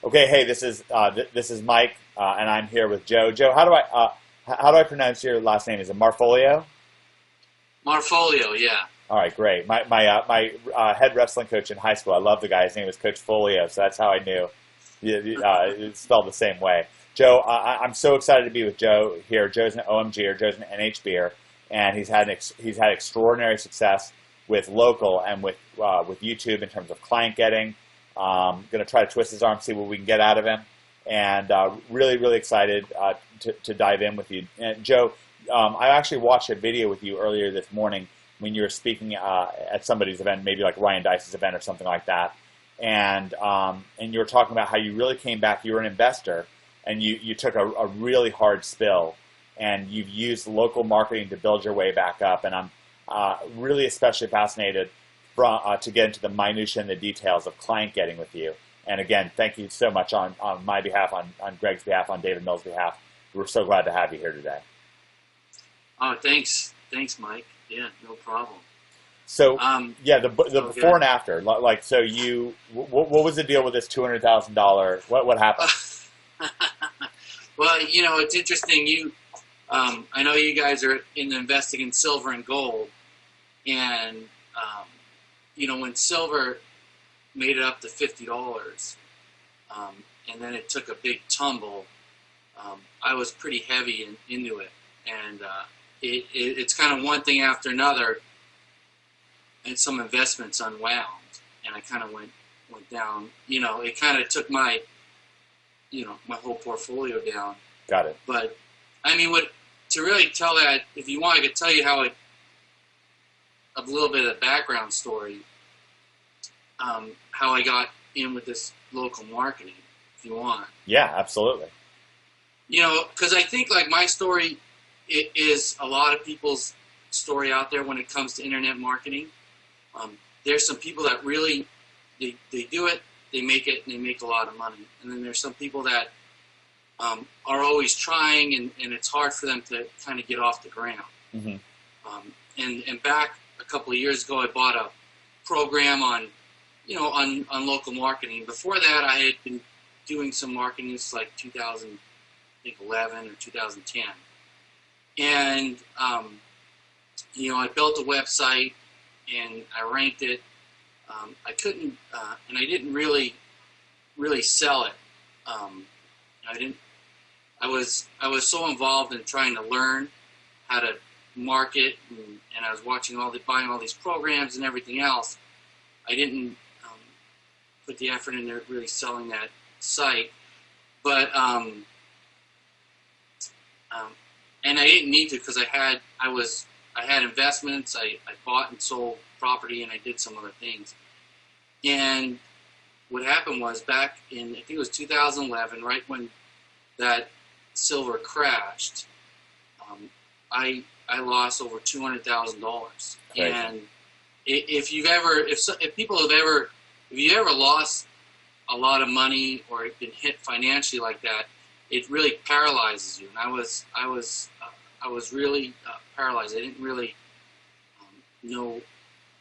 Okay, hey, this is Mike, and I'm here with Joe. Joe, how do I pronounce your last name? Is it Marfolio? Marfolio, yeah. All right, great. My head wrestling coach in high school, I love the guy. His name was Coach Folio, so that's how I knew. It's spelled the same way. Joe, I'm so excited to be with Joe here. Joe's an OMG or Joe's an NHBer, and he's had extraordinary success with local and with YouTube in terms of client getting. Going to try to twist his arm, see what we can get out of him, and really, really excited to dive in with you. And Joe, I actually watched a video with you earlier this morning when you were speaking at somebody's event, maybe like Ryan Dice's event or something like that, and you were talking about how you really came back. You were an investor, and you took a really hard spill, and you've used local marketing to build your way back up. And I'm really especially fascinated to get into the minutia and the details of client getting with you. And again, thank you so much on my behalf, on Greg's behalf, on David Mills' behalf. We're so glad to have you here today. Oh, thanks, Mike. Yeah, no problem. So the before and after, like, so you, what was the deal with this $200,000? What happened? Well, it's interesting. I know you guys are investing in silver and gold, and when silver made it up to $50, and then it took a big tumble, I was pretty heavy into it, and it's kind of one thing after another, and some investments unwound, and I kind of went down. It kind of took my whole portfolio down. Got it. But I mean, to really tell that, if you want, I could tell you a little bit of the background story. How I got in with this local marketing, if you want. Yeah, absolutely. Because I think like my story is a lot of people's story out there when it comes to internet marketing. There's some people that really, they do it, they make it, and they make a lot of money. And then there's some people that are always trying, and it's hard for them to kind of get off the ground. Mm-hmm. And back a couple of years ago, I bought a program on local marketing. Before that, I had been doing some marketing. It's like 2011 or 2010. And, I built a website, and I ranked it. I couldn't, and I didn't really sell it. I was so involved in trying to learn how to market, and I was buying all these programs and everything else. I didn't put the effort into really selling that site, but and I didn't need to, because I had investments. I bought and sold property, and I did some other things. And what happened was, back in, I think it was 2011, right when that silver crashed, I lost over $200,000. And if you ever lost a lot of money or been hit financially like that, it really paralyzes you. And I was really paralyzed. I didn't really know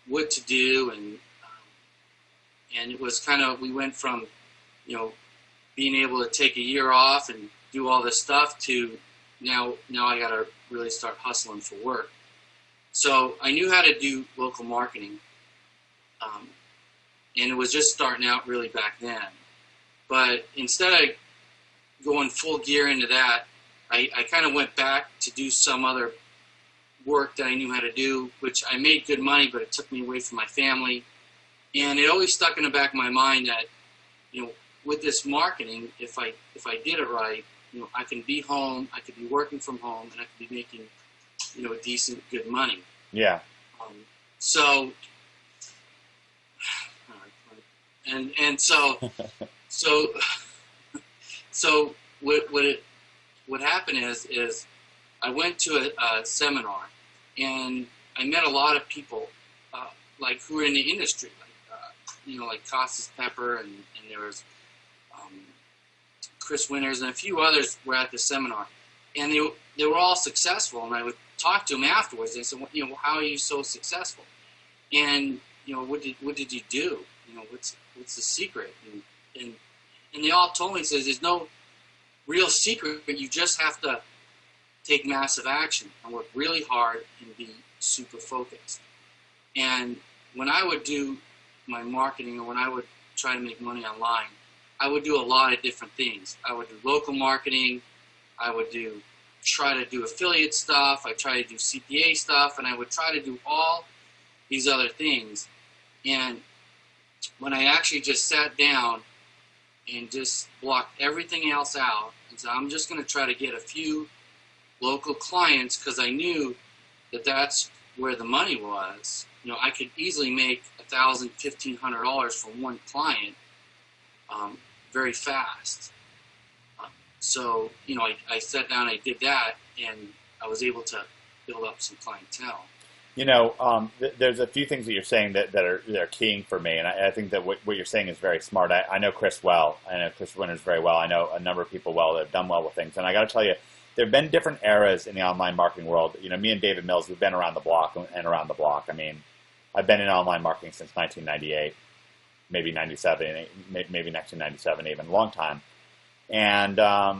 what to do, and it was kind of, we went from being able to take a year off and do all this stuff to now I got to really start hustling for work. So I knew how to do local marketing, and it was just starting out really back then. But instead of going full gear into that, I kind of went back to do some other work that I knew how to do, which I made good money, but it took me away from my family. And it always stuck in the back of my mind that, with this marketing, if I did it right, I can be home, I could be working from home, and I could be making, decent, good money. Yeah. So what happened is I went to a seminar, and I met a lot of people like who were in the industry, like Qzx899 Pepper, and there was Chris Winters, and a few others were at the seminar, and they were all successful. And I would talk to them afterwards. They said, how are you so successful? And what did you do? What's the secret? And And they all told me, says, there's no real secret, but you just have to take massive action and work really hard and be super focused. And when I would do my marketing, or when I would try to make money online, I would do a lot of different things. I would do local marketing, I would try to do affiliate stuff, I try to do CPA stuff, and I would try to do all these other things. And when I actually just sat down and just blocked everything else out, and said, I'm just going to try to get a few local clients, because I knew that that's where the money was. You know, I could easily make $1,000, $1,500 from one client very fast. So, you know, I sat down, I did that, and I was able to build up some clientele. You know, there's a few things that you're saying that are keying for me, and I think that what you're saying is very smart. I know Chris well. I know Chris Winters very well. I know a number of people well that have done well with things, and I got to tell you, there have been different eras in the online marketing world. You know, me and David Mills, we've been around the block and around the block. I mean, I've been in online marketing since 1998, maybe 97, maybe 1997 even, a long time. And at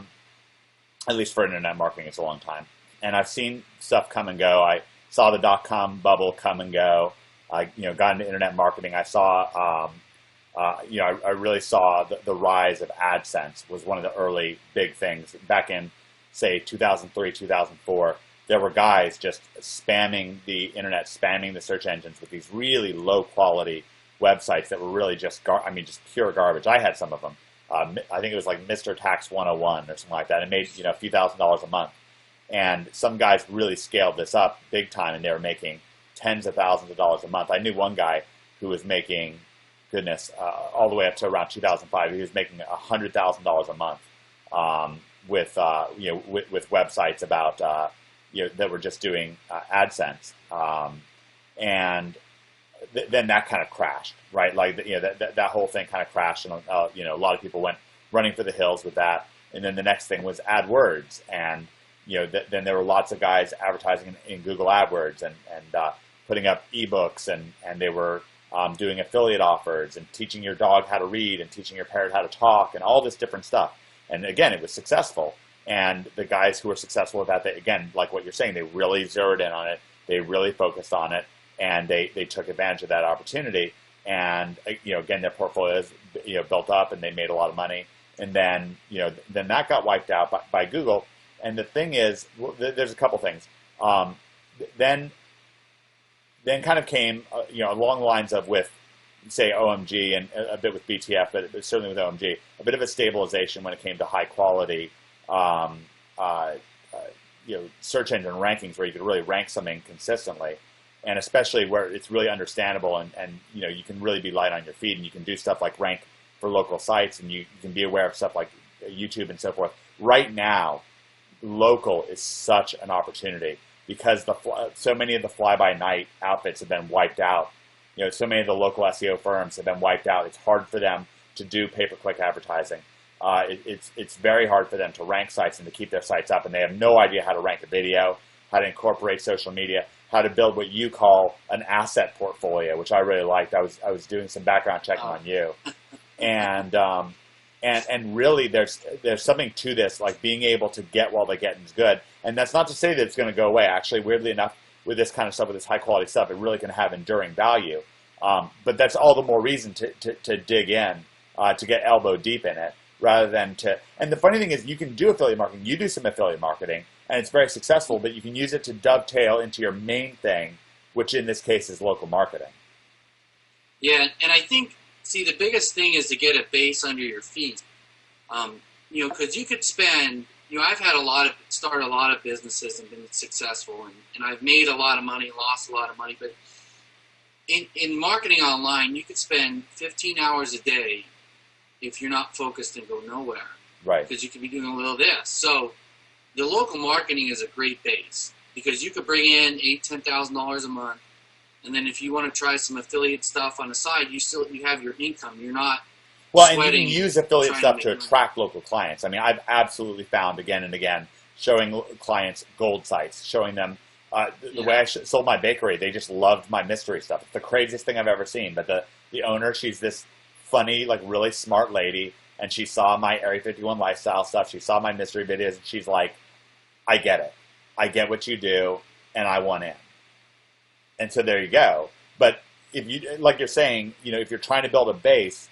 least for internet marketing, it's a long time. And I've seen stuff come and go. I saw the dot-com bubble come and go. I, got into internet marketing. I saw, I really saw the rise of AdSense was one of the early big things back in, say, 2003, 2004. There were guys just spamming the internet, spamming the search engines with these really low-quality websites that were really just pure garbage. I had some of them. I think it was like Mr. Tax 101 or something like that. It made a few $1,000s a month. And some guys really scaled this up big time, and they were making tens of thousands of dollars a month. I knew one guy who was making, all the way up to around 2005. He was making $100,000 a month with websites about that were just doing AdSense, and then that kind of crashed, right? Like that whole thing kind of crashed, and a lot of people went running for the hills with that. And then the next thing was AdWords, and then there were lots of guys advertising in Google AdWords and putting up ebooks, and they were doing affiliate offers and teaching your dog how to read and teaching your parrot how to talk and all this different stuff. And again, it was successful. And the guys who were successful with that, they, again, like what you're saying, they really zeroed in on it. They really focused on it, and they took advantage of that opportunity. And again, their portfolios built up, and they made a lot of money. And then then that got wiped out by Google. And the thing is, there's a couple things. Then kind of came, along the lines of with, say, OMG and a bit with BTF, but certainly with OMG, a bit of a stabilization when it came to high quality, search engine rankings where you could really rank something consistently, and especially where it's really understandable and you can really be light on your feed, and you can do stuff like rank for local sites, and you can be aware of stuff like YouTube and so forth. Right now, local is such an opportunity because so many of the fly-by-night outfits have been wiped out. So many of the local SEO firms have been wiped out. It's hard for them to do pay-per-click advertising. It's very hard for them to rank sites and to keep their sites up, and they have no idea how to rank a video, how to incorporate social media, how to build what you call an asset portfolio, which I really liked. I was doing some background checking on you, and really there's something to this, like being able to get while the getting's good. And that's not to say that it's going to go away. Actually, weirdly enough, with this kind of stuff, with this high quality stuff, it really can have enduring value. But that's all the more reason to dig in, to get elbow deep in it, rather than to. And the funny thing is, you can do affiliate marketing. You do some affiliate marketing, and it's very successful. But you can use it to dovetail into your main thing, which in this case is local marketing. Yeah, and I think, see, the biggest thing is to get a base under your feet. Because you could spend. I've had started a lot of businesses and been successful, and I've made a lot of money, lost a lot of money. But in marketing online, you could spend 15 hours a day if you're not focused and go nowhere. Right. Because you could be doing a little of this. So the local marketing is a great base because you could bring in $8,000-$10,000 a month, and then if you want to try some affiliate stuff on the side, you have your income. You're not. Well, and you can use affiliate stuff to attract local clients. I mean, I've absolutely found again and again showing clients gold sites, showing them the way I sold my bakery. They just loved my mystery stuff. It's the craziest thing I've ever seen. But the owner, she's this funny, like really smart lady, and she saw my Area 51 lifestyle stuff. She saw my mystery videos, and she's like, I get it. I get what you do, and I want in. And so there you go. But if you, like you're saying, if you're trying to build a base,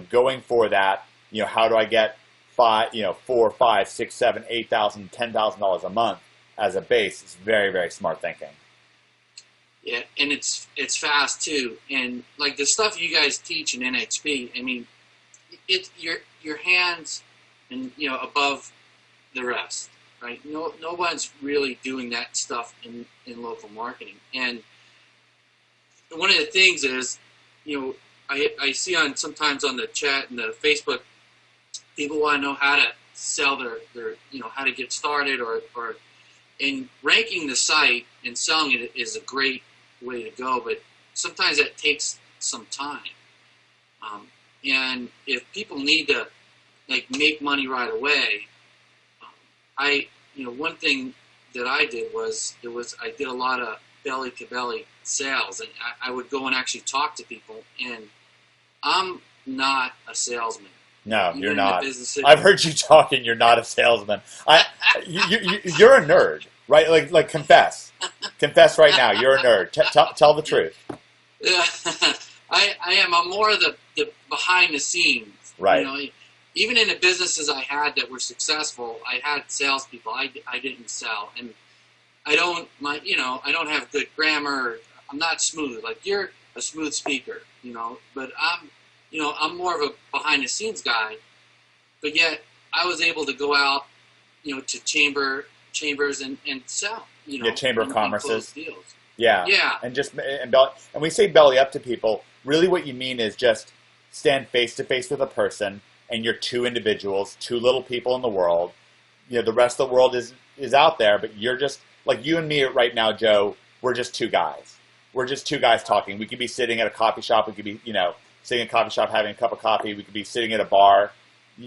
going for that, how do I get $4, $5, $6, $7, $8,000, $10,000 a month as a base? Is very, very smart thinking. Yeah, and it's fast too. And like the stuff you guys teach in NXP, I mean, it's your hands and above the rest, right? No one's really doing that stuff in local marketing. And one of the things is, I see sometimes on the chat and the Facebook, people want to know how to sell their how to get started or and ranking the site and selling it is a great way to go, but sometimes that takes some time. And if people need to make money right away, one thing that I did was I did a lot of belly to belly sales, and I would go and actually talk to people. And I'm not a salesman. No, Even you're not. I've heard you talking. You're not a salesman. You're a nerd, right? Like confess right now. You're a nerd. Tell the truth. Yeah, I am. I'm more of the behind the scenes. Right. Even in the businesses I had that were successful, I had salespeople. I didn't sell, and I don't have good grammar. I'm not smooth. Like you're a smooth speaker, but I'm more of a behind the scenes guy. But yet I was able to go out, to chambers and sell. Chamber of Commerce's deals. Yeah. And we say belly up to people. Really, what you mean is just stand face to face with a person, and you're two individuals, two little people in the world. The rest of the world is out there, but you're just like you and me right now, Joe. We're just two guys. We're just two guys talking. We could be sitting at a coffee shop. We could be, sitting in a coffee shop having a cup of coffee. We could be sitting at a bar.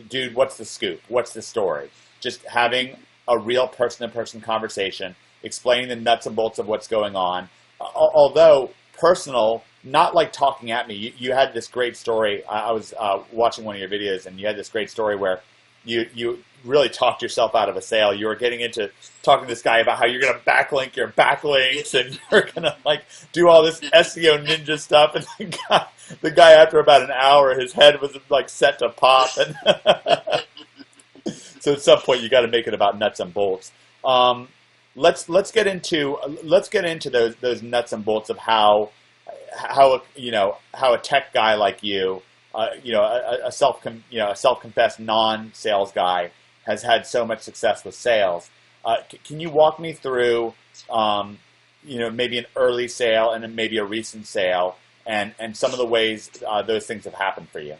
Dude, what's the scoop? What's the story? Just having a real person-to-person conversation, explaining the nuts and bolts of what's going on. Although personal, not like talking at me. You had this great story. I was watching one of your videos, and you had this great story where you really talked yourself out of a sale. You were getting into talking to this guy about how you're going to backlink your backlinks, and you're going to do all this SEO ninja stuff. And the guy after about an hour, his head was set to pop. And so at some point, you got to make it about nuts and bolts. Let's get into those nuts and bolts of how a tech guy like you, a self-confessed non-sales guy has had so much success with sales. Can you walk me through, maybe an early sale and then maybe a recent sale, and some of the ways those things have happened for you?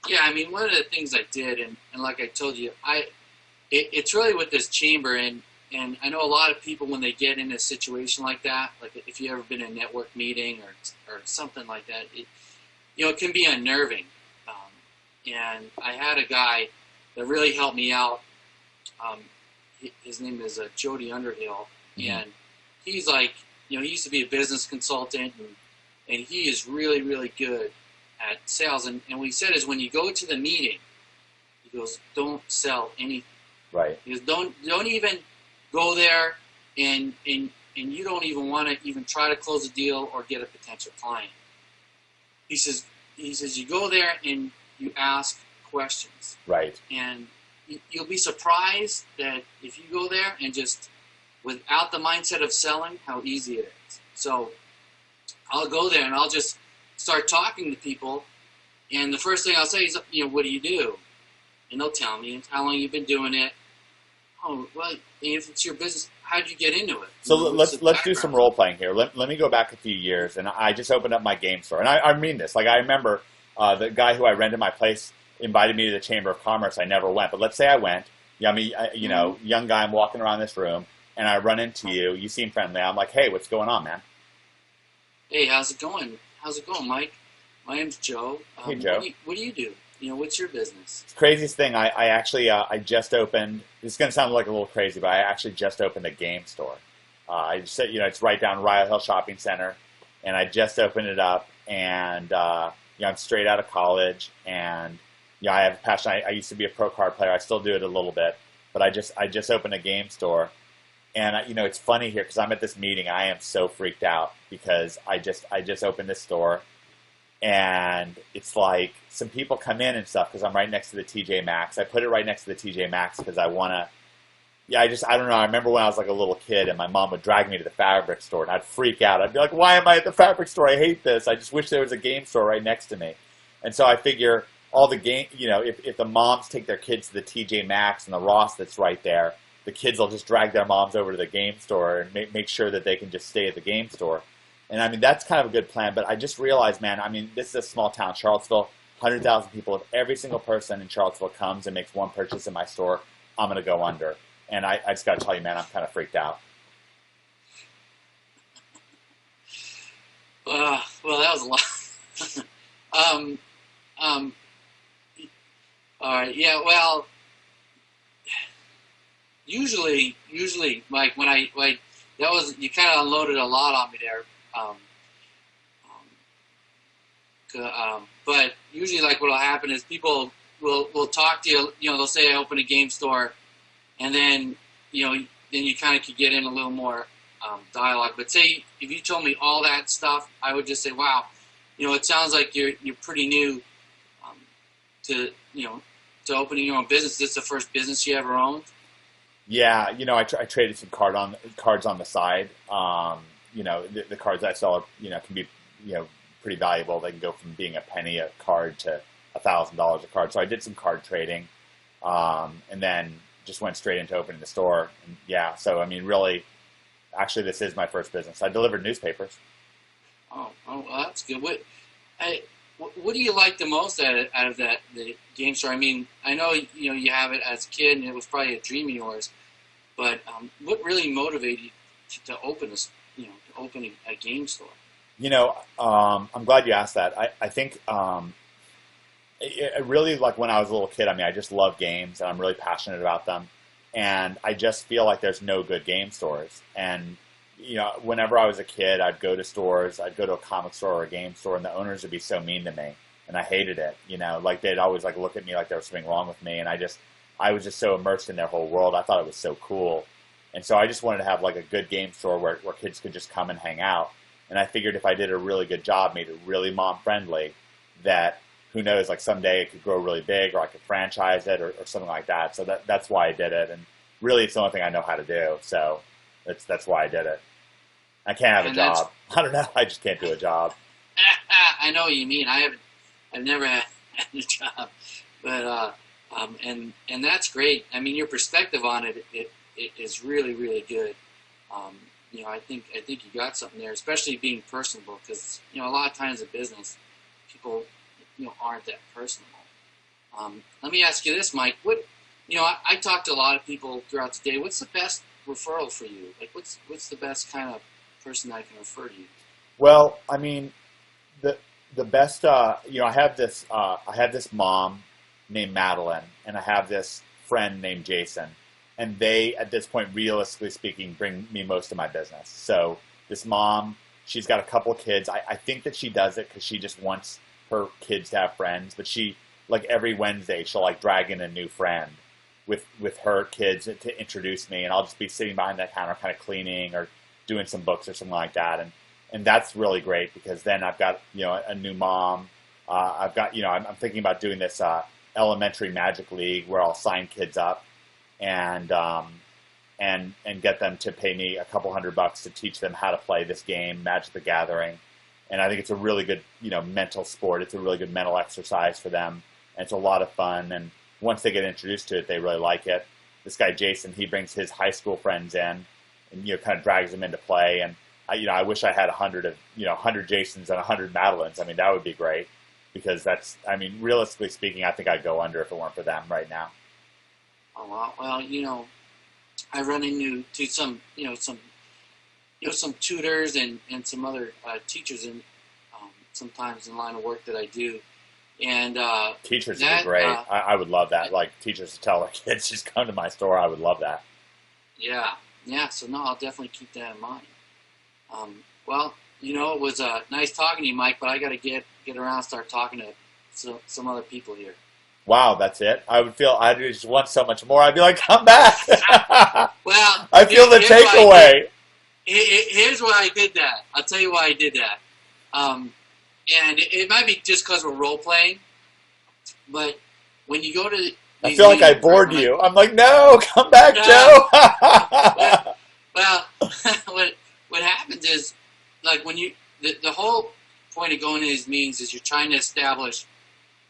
Yeah, I mean, one of the things I did, and like I told you, it's really with this chamber, and I know a lot of people when they get in a situation like that, like if you've ever been in a network meeting or something like that, it can be unnerving. And I had a guy that really helped me out. His name is Jody Underhill, and he's he used to be a business consultant, and he is really, really good at sales. And what he said is when you go to the meeting, he goes, don't sell anything. Right. He goes, don't even go there, and you don't even want to even try to close a deal or get a potential client. He says you go there and you ask questions. Right. And you'll be surprised that if you go there and just without the mindset of selling, how easy it is. So I'll go there and I'll just start talking to people, and the first thing I'll say is, what do you do? And they'll tell me how long you've been doing it. Oh, well, if it's your business, how'd you get into it? So let's do some role playing here. Let me go back a few years, and I just opened up my game store, and I mean this. I remember the guy who I rented my place invited me to the Chamber of Commerce. I never went, but let's say I went. Young guy, I'm walking around this room, and I run into you. You seem friendly. I'm like, hey, what's going on, man? Hey, how's it going? Mike? My name's Joe. Hey, Joe. What do you do? What's your business? It's the craziest thing. I actually I just opened. This is going to sound like a little crazy, but I actually just opened a game store. I just said, it's right down Rio Hill Shopping Center, and I just opened it up. And I'm straight out of college, and I have a passion. I used to be a pro card player. I still do it a little bit, but I just opened a game store, and it's funny here because I'm at this meeting. I am so freaked out because I just opened this store, and it's like some people come in and stuff because I'm right next to the TJ Maxx. I put it right next to the TJ Maxx because I want to. Yeah, I don't know. I remember when I was like a little kid and my mom would drag me to the fabric store and I'd freak out. I'd be like, why am I at the fabric store? I hate this. I just wish there was a game store right next to me. And so I figure all the game, if the moms take their kids to the TJ Maxx and the Ross that's right there, the kids will just drag their moms over to the game store and make sure that they can just stay at the game store. And I mean, that's kind of a good plan. But I just realized, man, I mean, this is a small town, Charlottesville, 100,000 people. If every single person in Charlottesville comes and makes one purchase in my store, I'm going to go under. And I just got to tell you, man, I'm kind of freaked out. Well, that was a lot. All right. Yeah. Well, usually, Mike, when you kind of unloaded a lot on me there. But usually, like, what'll happen is people will talk to you. They'll say, I open a game store. And then, then you kind of could get in a little more dialogue. But say if you told me all that stuff, I would just say, "Wow, it sounds like you're pretty new to opening your own business. Is this the first business you ever owned?" Yeah, I traded some cards on the side. The cards I sell, can be pretty valuable. They can go from being a penny a card to $1,000 a card. So I did some card trading, and then just went straight into opening the store. And yeah, so I mean, really, actually, this is my first business. I delivered newspapers. Oh, well, that's good. What do you like the most out of the game store? I mean, I know you have it as a kid, and it was probably a dream of yours. But what really motivated you to open this? To open a game store? I'm glad you asked that. I think. It really, like when I was a little kid, I mean, I just love games and I'm really passionate about them. And I just feel like there's no good game stores. And, whenever I was a kid, I'd go to stores, I'd go to a comic store or a game store, and the owners would be so mean to me. And I hated it, like they'd always like look at me like there was something wrong with me. And I was just so immersed in their whole world. I thought it was so cool. And so I just wanted to have like a good game store where kids could just come and hang out. And I figured if I did a really good job, made it really mom friendly, that who knows, like someday it could grow really big or I could franchise it or something like that. So that's why I did it. And really it's the only thing I know how to do. So that's why I did it. I can't have a job. I don't know. I just can't do a job. I know what you mean. I've never had a job, but and that's great. I mean, your perspective on it is really, really good. I think you got something there, especially being personable, because a lot of times in business, people aren't that personable. Let me ask you this, Mike. I talk to a lot of people throughout the day. What's the best referral for you? Like, what's the best kind of person I can refer to you? Well, I mean, the best. I have this mom named Madeline, and I have this friend named Jason, and they, at this point, realistically speaking, bring me most of my business. So this mom, she's got a couple of kids. I think that she does it because she just wants her kids to have friends, but she, like every Wednesday, she'll like drag in a new friend with her kids to introduce me, and I'll just be sitting behind that counter kind of cleaning or doing some books or something like that, and that's really great because then I've got a new mom. I've got I'm thinking about doing this elementary Magic League where I'll sign kids up and get them to pay me a couple $100 to teach them how to play this game, Magic the Gathering. And I think it's a really good, mental sport. It's a really good mental exercise for them. And it's a lot of fun. And once they get introduced to it, they really like it. This guy, Jason, he brings his high school friends in and, kind of drags them into play. And, I wish I had 100 Jasons and 100 Madelines. I mean, that would be great because realistically speaking, I think I'd go under if it weren't for them right now. Oh, well, I run into some tutors and some other teachers in sometimes in line of work that I do. And teachers would be great. I would love that. Like teachers to tell their kids, just come to my store. I would love that. Yeah. So no, I'll definitely keep that in mind. Well, it was nice talking to you, Mike. But I got to get around and start talking to some other people here. Wow, that's it. I would feel I just want so much more. I'd be like, come back. Well, I feel the takeaway. Here's why I did that. I'll tell you why I did that. And it might be just because we're role playing, but when you go to I feel like I bored you. I'm like, no, come back, Joe. Well, what happens is, like when the whole point of going to these meetings is you're trying to establish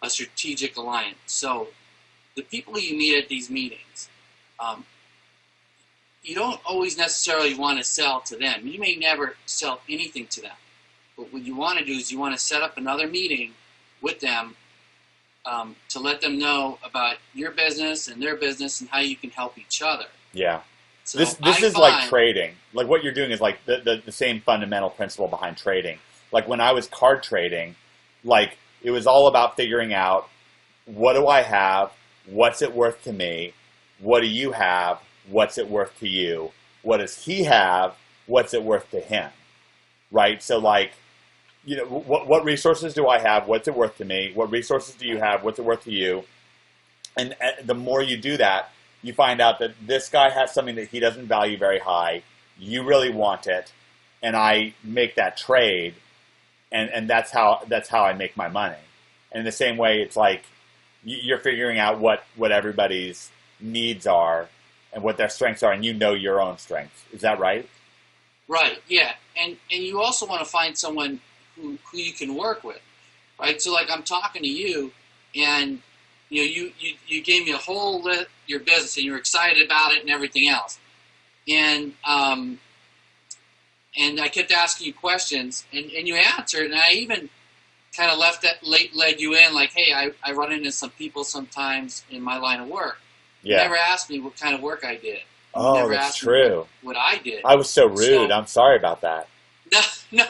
a strategic alliance. So the people you meet at these meetings, you don't always necessarily want to sell to them. You may never sell anything to them. But what you want to do is you want to set up another meeting with them to let them know about your business and their business and how you can help each other. Yeah. So this is like trading. Like what you're doing is like the same fundamental principle behind trading. Like when I was card trading, like it was all about figuring out, what do I have? What's it worth to me? What do you have? What's it worth to you? What does he have? What's it worth to him? Right? So like, you know, what resources do I have? What's it worth to me? What resources do you have? What's it worth to you? And the more you do that, you find out that this guy has something that he doesn't value very high. You really want it, and I make that trade, and that's how I make my money. And in the same way, it's like you're figuring out what everybody's needs are and what their strengths are, and you know your own strengths. Is that right? Right. Yeah. And you also want to find someone who you can work with, right? So like I'm talking to you, and you know you gave me a whole list your business, and you're excited about it and everything else, and I kept asking you questions, and you answered, and I even kind of led you in, like, hey, I run into some people sometimes in my line of work. Yeah. You never asked me what kind of work I did. Oh, that's true. What I did. I was so rude. So, I'm sorry about that. No.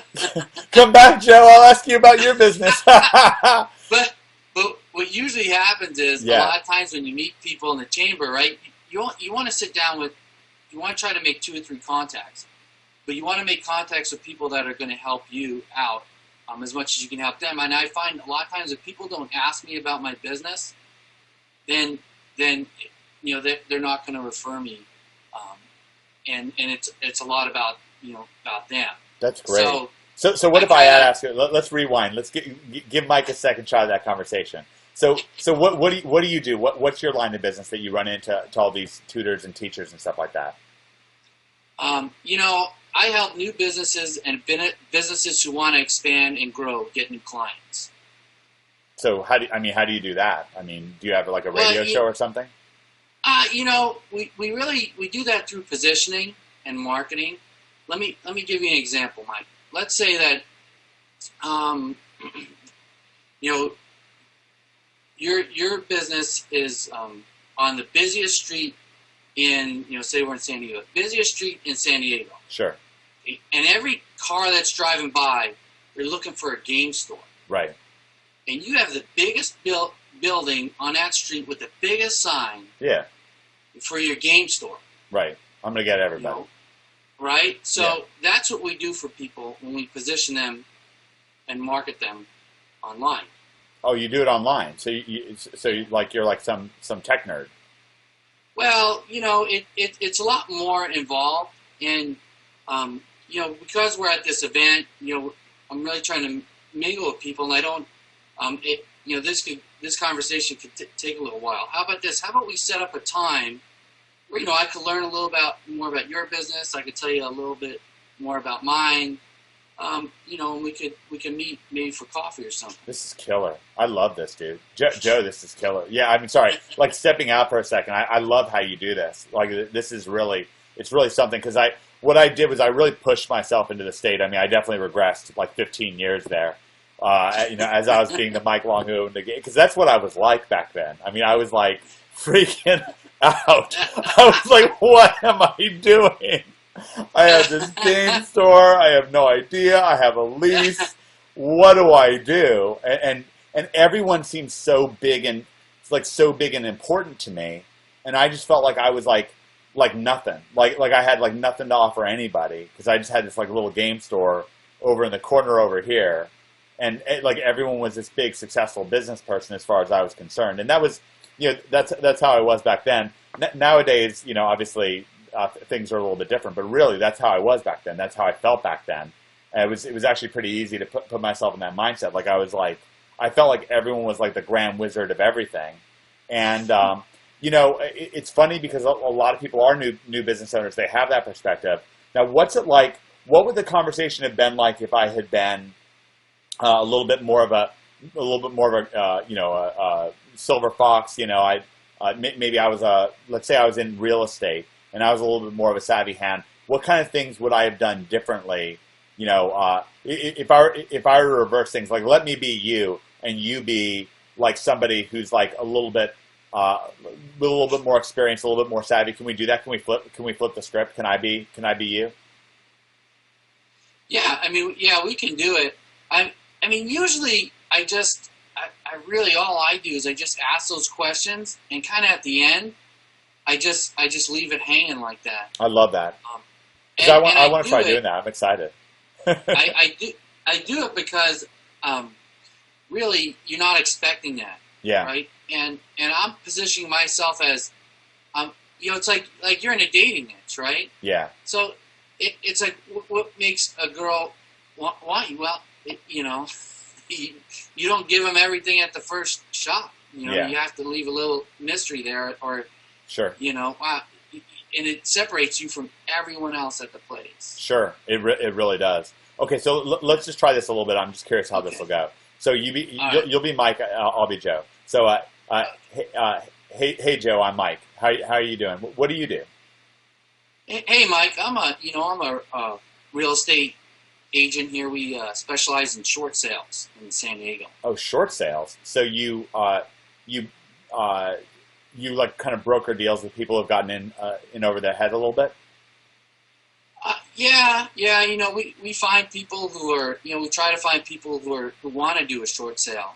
Come back, Joe. I'll ask you about your business. But what usually happens is a lot of times when you meet people in the chamber, right? You want to sit down with, you want to try to make 2 or 3 contacts, but you want to make contacts with people that are going to help you out as much as you can help them. And I find a lot of times if people don't ask me about my business, then you know they're not going to refer me, and it's a lot about about them. That's great. So what if I ask you? Let's rewind. Let's give Mike a second shot at that conversation. So what do you do? What's your line of business that you run into all these tutors and teachers and stuff like that? I help new businesses and businesses who want to expand and grow get new clients. So how do you do that? I mean, do you have like a radio show or something? We do that through positioning and marketing. Let me give you an example, Mike. Let's say that your business is on the busiest street in say we're in San Diego, busiest street in San Diego. Sure. And every car that's driving by, they're looking for a game store. Right. And you have the biggest building on that street with the biggest sign. Yeah. For your game store. Right. I'm going to get everybody. Right? So that's what we do for people when we position them and market them online. Oh, you do it online. So you're like some tech nerd. Well, it's a lot more involved, and because we're at this event, I'm really trying to mingle with people, and I don't this conversation could take a little while. How about this? How about we set up a time where I could learn a little more about your business. I could tell you a little bit more about mine. And we can meet maybe for coffee or something. This is killer. I love this, dude. Joe, this is killer. Yeah, I mean, sorry. Like stepping out for a second, I love how you do this. Like this is really, it's really something, because what I did was I really pushed myself into the state. I mean, I definitely regressed like 15 years there. As I was being the Mike Longo in the game, because that's what I was like back then. I mean, I was like freaking out. I was like, what am I doing? I have this game store. I have no idea. I have a lease. What do I do? And everyone seems so big and important to me. And I just felt like I was like nothing. Like I had like nothing to offer anybody, because I just had this like little game store over in the corner over here. like everyone was this big successful business person as far as I was concerned, and that was, that's how I was back then. Nowadays, obviously things are a little bit different, but really that's how I was back then. That's how I felt back then. And it was actually pretty easy to put myself in that mindset. Like I felt like everyone was like the grand wizard of everything, and it's funny because a lot of people are new business owners. They have that perspective. Now, what's it like? What would the conversation have been like if I had been a little bit more of a silver fox? Maybe I was let's say I was in real estate and I was a little bit more of a savvy hand. What kind of things would I have done differently? If I were to reverse things, like let me be you and you be like somebody who's like a little bit more experienced, a little bit more savvy. Can we do that? Can we flip the script? Can I be you? Yeah, we can do it. Usually I really, all I do is I just ask those questions, and kind of at the end, I just leave it hanging like that. I love that. I want to try doing that. I'm excited. I do it because really you're not expecting that. Yeah. Right. And I'm positioning myself as it's like you're in a dating niche, right? Yeah. So it's like what makes a girl want you? Well, you don't give them everything at the first shot. You have to leave a little mystery there, or sure. And it separates you from everyone else at the place. Sure, it really does. Okay, so let's just try this a little bit. I'm just curious how this will go. So you'll be Mike. I'll be Joe. So hey Joe, I'm Mike. How are you doing? What do you do? Hey Mike, I'm a real estate agent here. We specialize in short sales in San Diego. Oh, short sales. So you like kind of broker deals with people who've gotten in over their head a little bit? Yeah. We find people who are, we try to find people who want to do a short sale.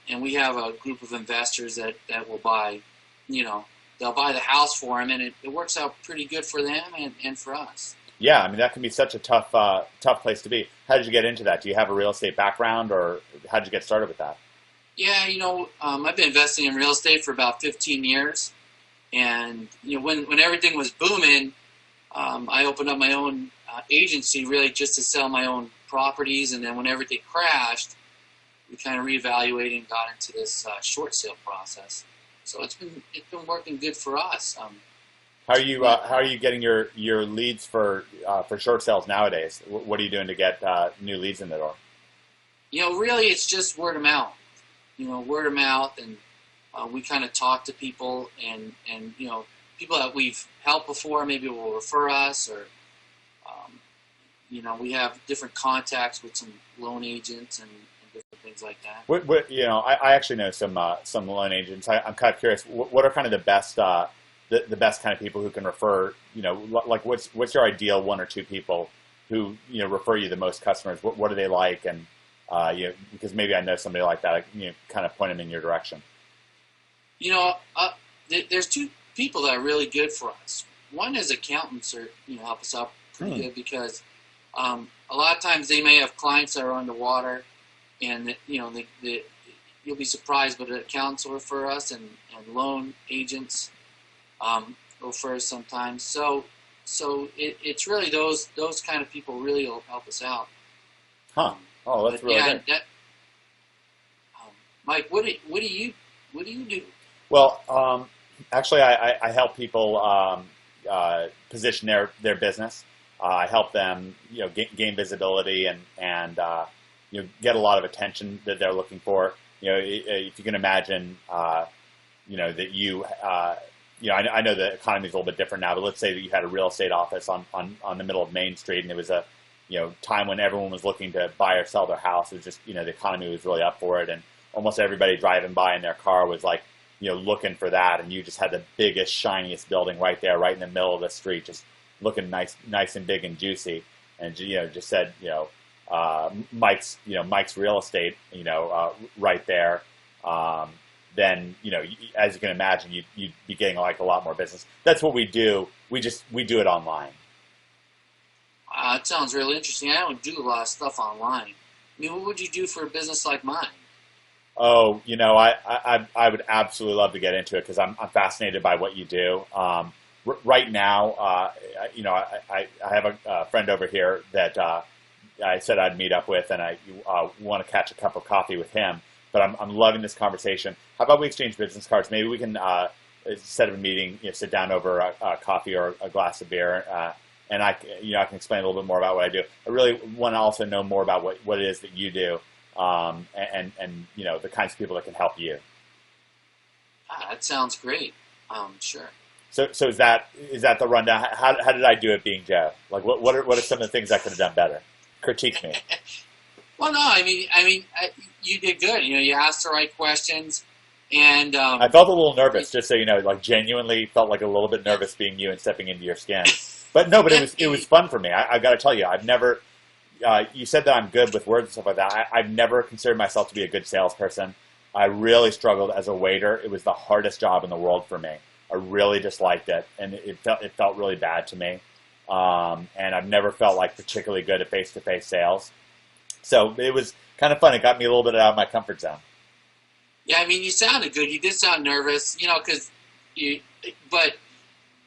And we have a group of investors that will buy, they'll buy the house for them, and it works out pretty good for them and for us. Yeah, that can be such a tough place to be. How did you get into that? Do you have a real estate background, or how did you get started with that? Yeah, I've been investing in real estate for about 15 years, and when everything was booming, I opened up my own agency really just to sell my own properties, and then when everything crashed, we kind of reevaluated and got into this short sale process. So it's been working good for us. How are you getting your leads for short sales nowadays? What are you doing to get new leads in the door? Really, it's just word of mouth. Word of mouth, and we kind of talk to people, and people that we've helped before maybe will refer us, or we have different contacts with some loan agents and different things like that. I actually know some loan agents. I'm kind of curious. What are kind of the best kind of people who can refer? Like what's your ideal one or two people who refer you the most customers? What are they like? And because maybe I know somebody like that, I can kind of point them in your direction. There's two people that are really good for us. One is accountants, or help us out pretty good, because a lot of times they may have clients that are underwater, and you'll be surprised, but accountants will refer us, and loan agents refer us sometimes. So it's really those kind of people really will help us out. Huh. Oh, that's really good. Mike, what do you do? Well, actually, I help people position their business. I help them, gain visibility and get a lot of attention that they're looking for. If you can imagine, that I know the economy is a little bit different now, but let's say that you had a real estate office on the middle of Main Street, and it was a time when everyone was looking to buy or sell their house. It was just, the economy was really up for it, and almost everybody driving by in their car was like, looking for that, and you just had the biggest, shiniest building right there, right in the middle of the street, just looking nice and big and juicy, and just said, Mike's real estate, right there. Then as you can imagine, you'd be getting like a lot more business. That's what we do. We do it online. It sounds really interesting. I don't do a lot of stuff online. I mean, what would you do for a business like mine? Oh, I would absolutely love to get into it because I'm fascinated by what you do. Right now, I have a friend over here that I said I'd meet up with, and I want to catch a cup of coffee with him. But I'm loving this conversation. How about we exchange business cards? Maybe we can, instead of a meeting, sit down over a coffee or a glass of beer, and I can explain a little bit more about what I do. I really want to also know more about what it is that you do. And the kinds of people that can help you. That sounds great. Sure. So is that the rundown? How did I do it being Joe? Like what are some of the things I could have done better? Critique me. Well, no, I mean, you did good. You asked the right questions, and I felt a little nervous, just so you know, like genuinely felt like a little bit nervous being you and stepping into your skin. But no, but it was fun for me. I got to tell you, I've never. You said that I'm good with words and stuff like that. I've never considered myself to be a good salesperson. I really struggled as a waiter. It was the hardest job in the world for me. I really disliked it, and it felt really bad to me. And I've never felt like particularly good at face-to-face sales. So it was kind of fun. It got me a little bit out of my comfort zone. Yeah, I mean, you sounded good. You did sound nervous, because the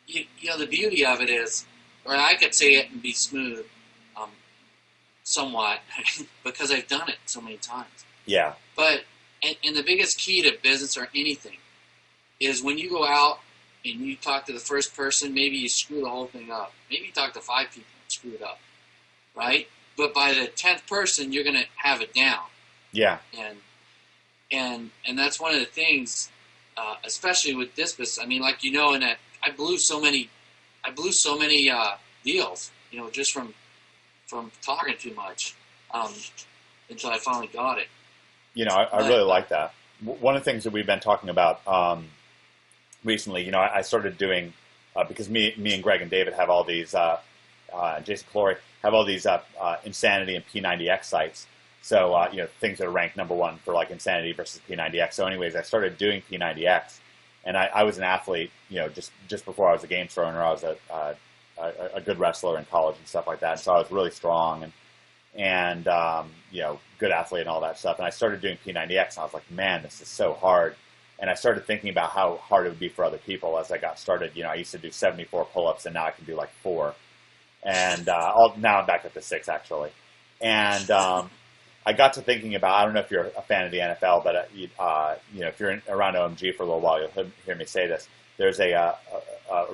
beauty of it is, or I could say it and be smooth. Somewhat, because I've done it so many times. Yeah. But, and the biggest key to business or anything is when you go out and you talk to the first person, maybe you screw the whole thing up. Maybe you talk to 5 people and screw it up, right? But by the 10th person, you're going to have it down. Yeah. And that's one of the things, especially with this business. I mean, like, in that I blew so many deals, just from talking too much until I finally got it. I really like that. One of the things that we've been talking about recently, I started doing, because me and Greg and David have all these, Jason Clory, have all these Insanity and P90X sites. So, things that are ranked number one for like Insanity versus P90X. So anyways, I started doing P90X, and I was an athlete, just before I was a games thrower, I was a good wrestler in college and stuff like that. And so I was really strong and good athlete and all that stuff. And I started doing P90X, and I was like, man, this is so hard. And I started thinking about how hard it would be for other people as I got started. I used to do 74 pull-ups, and now I can do like 4. And now I'm back up to 6, actually. And I got to thinking about, I don't know if you're a fan of the NFL, but if you're around OMG for a little while, you'll hear me say this. There's a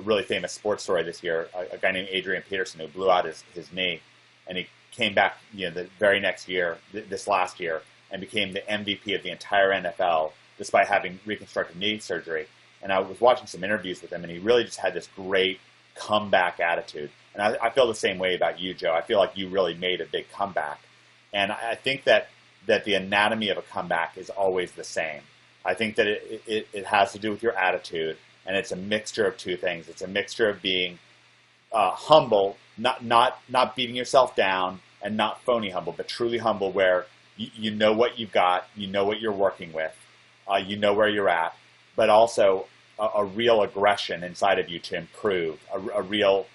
really famous sports story this year, a guy named Adrian Peterson who blew out his knee, and he came back the very next year, this last year, and became the MVP of the entire NFL despite having reconstructive knee surgery. And I was watching some interviews with him, and he really just had this great comeback attitude. And I feel the same way about you, Joe. I feel like you really made a big comeback. And I think that the anatomy of a comeback is always the same. I think that it has to do with your attitude, and it's a mixture of two things. It's a mixture of being humble, not beating yourself down, and not phony humble, but truly humble, where you know what you've got, you know what you're working with, you know where you're at, but also a real aggression inside of you to improve, a real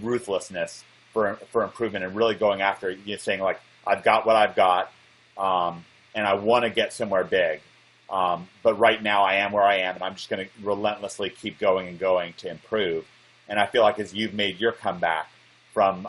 ruthlessness for improvement, and really going after it, saying like, I've got what I've got, and I want to get somewhere big. But right now I am where I am, and I'm just going to relentlessly keep going and going to improve. And I feel like as you've made your comeback from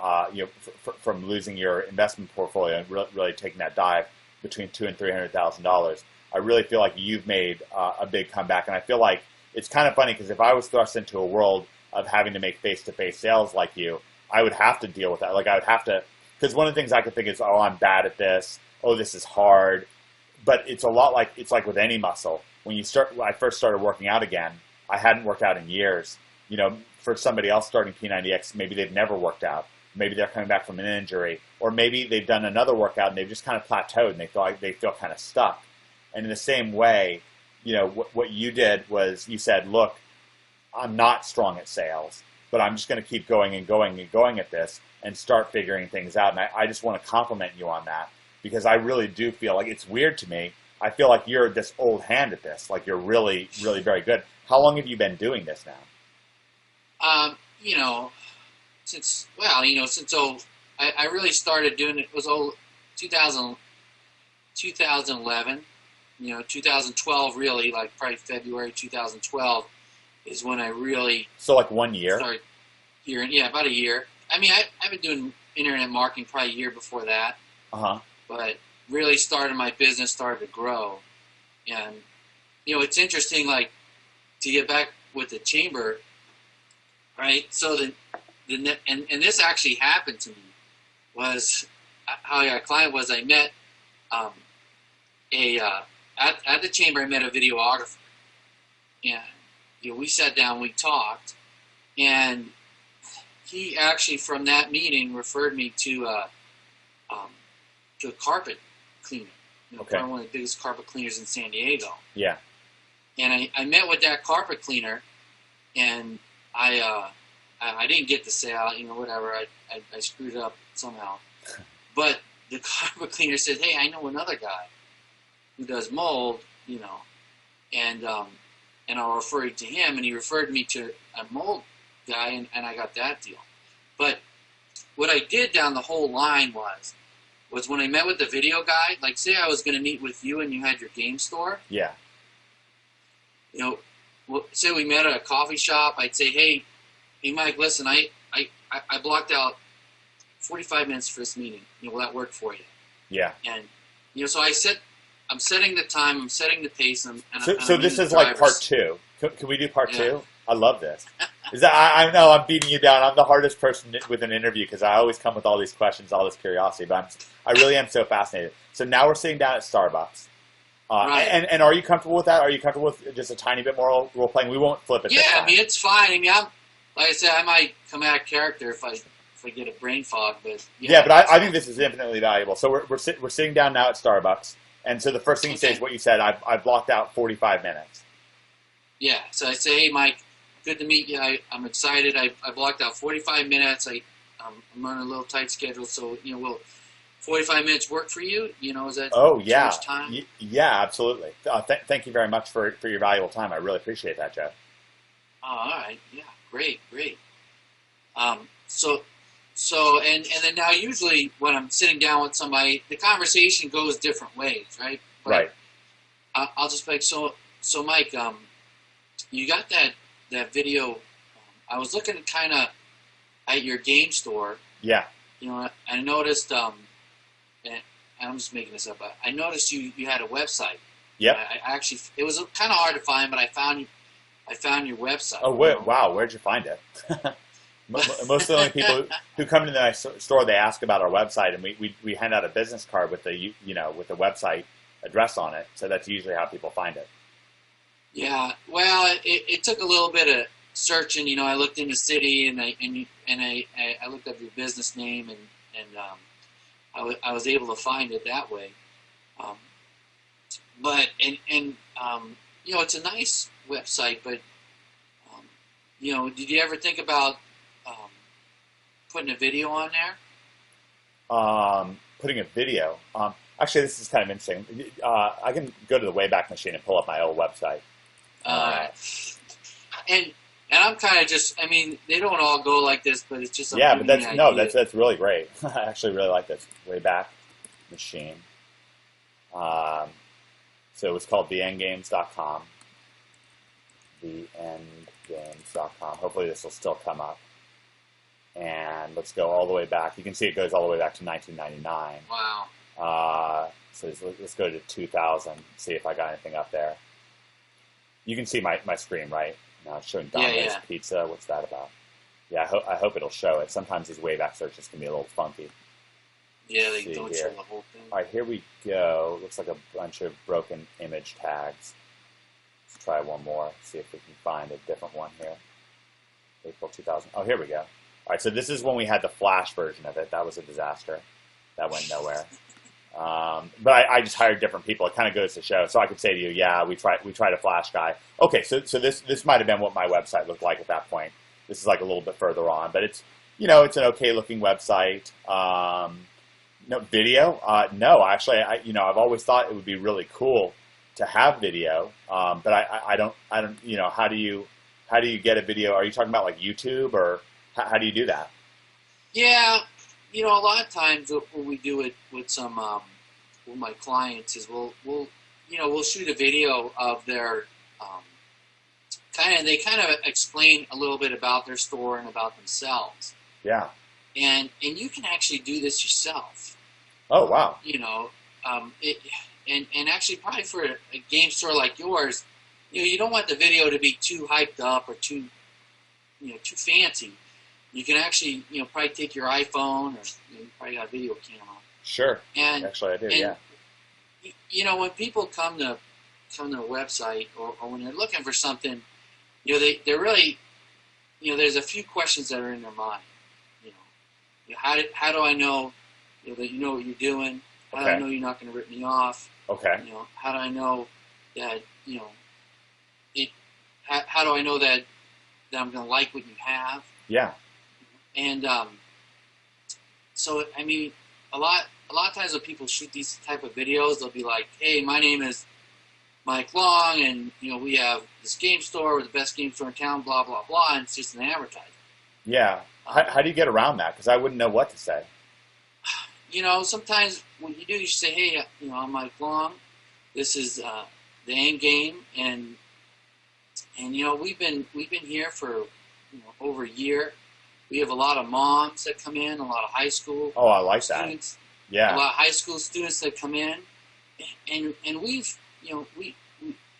from losing your investment portfolio and really taking that dive between $200,000 and $300,000, I really feel like you've made a big comeback. And I feel like it's kind of funny because if I was thrust into a world of having to make face-to-face sales like you, I would have to deal with that. Like I would have to, because one of the things I could think is, oh, I'm bad at this. Oh, this is hard. But it's a lot like, it's like with any muscle. When I first started working out again, I hadn't worked out in years. For somebody else starting P90X, maybe they've never worked out. Maybe they're coming back from an injury, or maybe they've done another workout and they've just kind of plateaued and they feel kind of stuck. And in the same way, what you did was you said, look, I'm not strong at sales, but I'm just going to keep going and going and going at this and start figuring things out. And I just want to compliment you on that, because I really do feel like it's weird to me. I feel like you're this old hand at this, like you're really, really very good. How long have you been doing this now? Since I really started doing it, it was 2000, 2011. 2012 really, like probably February 2012 is when I really So like 1 year? started hearing. Yeah, about a year. I mean, I've been doing internet marketing probably a year before that. But really started my business, started to grow. And, it's interesting, like, to get back with the chamber, right? So and this actually happened to me, was how I got a client was I met at the chamber, I met a videographer. And, we sat down, we talked, and he actually, from that meeting, referred me to a carpet cleaner. Probably one of the biggest carpet cleaners in San Diego. Yeah. And I met with that carpet cleaner, and I didn't get the sale, whatever. I screwed it up somehow. But the carpet cleaner said, "Hey, I know another guy who does mold, and I'll refer you to him." And he referred me to a mold guy, and I got that deal. But what I did down the whole line was when I met with the video guy, like say I was going to meet with you and you had your game store. Yeah. Say we met at a coffee shop, I'd say, hey Mike, listen, I blocked out 45 minutes for this meeting. Will that work for you? Yeah. And, so I'm setting the time, I'm setting the pace. So this is like part 2. Can we do part 2? I love this. I know I'm beating you down. I'm the hardest person with an interview because I always come with all these questions, all this curiosity, but I really am so fascinated. So now we're sitting down at Starbucks. Right. And are you comfortable with that? Are you comfortable with just a tiny bit more role playing? We won't flip it. Yeah, I mean, it's fine. I mean, like I said, I might come out of character if I get a brain fog, but but I think this is infinitely valuable. So we're sitting down now at Starbucks, and so the first thing you say is what you said. I've blocked out 45 minutes. Yeah, so I say, hey Mike, good to meet you. I'm excited. I blocked out 45 minutes. I'm on a little tight schedule, so will 45 minutes work for you? Is that too much time? Yeah, absolutely. Thank you very much for your valuable time. I really appreciate that, Joe. Oh, all right. Yeah, great. So and then now usually when I'm sitting down with somebody, the conversation goes different ways, right? But right. I'll just be like, so Mike, you got that video? I was looking kind of at your game store. Yeah. I noticed, and I'm just making this up. I noticed you had a website. Yep. I actually, it was kind of hard to find, but I found your website. Oh, wow! Where'd you find it? Most of the only people who come into the store, they ask about our website, and we hand out a business card with the with the website address on it. So that's usually how people find it. Yeah. Well, it took a little bit of searching. I looked in the city, and I looked up your business name, and I was able to find it that way. But it's a nice website, but did you ever think about putting a video on there? Putting a video. Actually, this is kind of interesting. I can go to the Wayback Machine and pull up my old website. And I'm kind of just, I mean, they don't all go like this, but it's just but that's really great. I actually really like this Wayback Machine. So it's called theendgames.com. theendgames.com. Hopefully this will still come up. And let's go all the way back. You can see it goes all the way back to 1999. Wow. So let's go to 2000, see if I got anything up there. You can see my screen, right? Now it's showing Domino's Pizza. What's that about? Yeah, I hope it'll show it. Sometimes these Wayback searches can be a little funky. Yeah, they don't show the whole thing. All right, here we go. Looks like a bunch of broken image tags. Let's try one more, see if we can find a different one here. April 2000. Oh, here we go. All right, so this is when we had the Flash version of it. That was a disaster. That went nowhere. But I just hired different people. It kind of goes to show. So I could say to you, yeah, we tried a Flash guy. Okay, so this might have been what my website looked like at that point. This is like a little bit further on, but it's it's an okay looking website. No video? No, actually, I've always thought it would be really cool to have video, but I don't. How do you get a video? Are you talking about like YouTube, or how do you do that? Yeah, a lot of times what we do it with some with my clients is we'll shoot a video of their they kind of explain a little bit about their store and about themselves. Yeah. And you can actually do this yourself. Oh, wow. And actually probably for a game store like yours, you don't want the video to be too hyped up or too fancy. You can actually, probably take your iPhone, or you probably got a video camera. Sure. And actually, I do. Yeah. When people come to a website or when they're looking for something, they're really, there's a few questions that are in their mind. How do I know, that you know what you're doing? How do I know you're not going to rip me off? Okay. How do I know that how do I know that I'm going to like what you have? Yeah. And so I mean, a lot of times when people shoot these type of videos, they'll be like, "Hey, my name is Mike Long, and we have this game store, we're the best game store in town, blah blah blah," and it's just an advertisement. Yeah. How do you get around that? Because I wouldn't know what to say. Sometimes what you do, you say, "Hey, I'm Mike Long. This is the end game, and we've been here for over a year. We have a lot of moms that come in, a lot of high school. Oh, I like students, that. Yeah. A lot of high school students that come in, and we've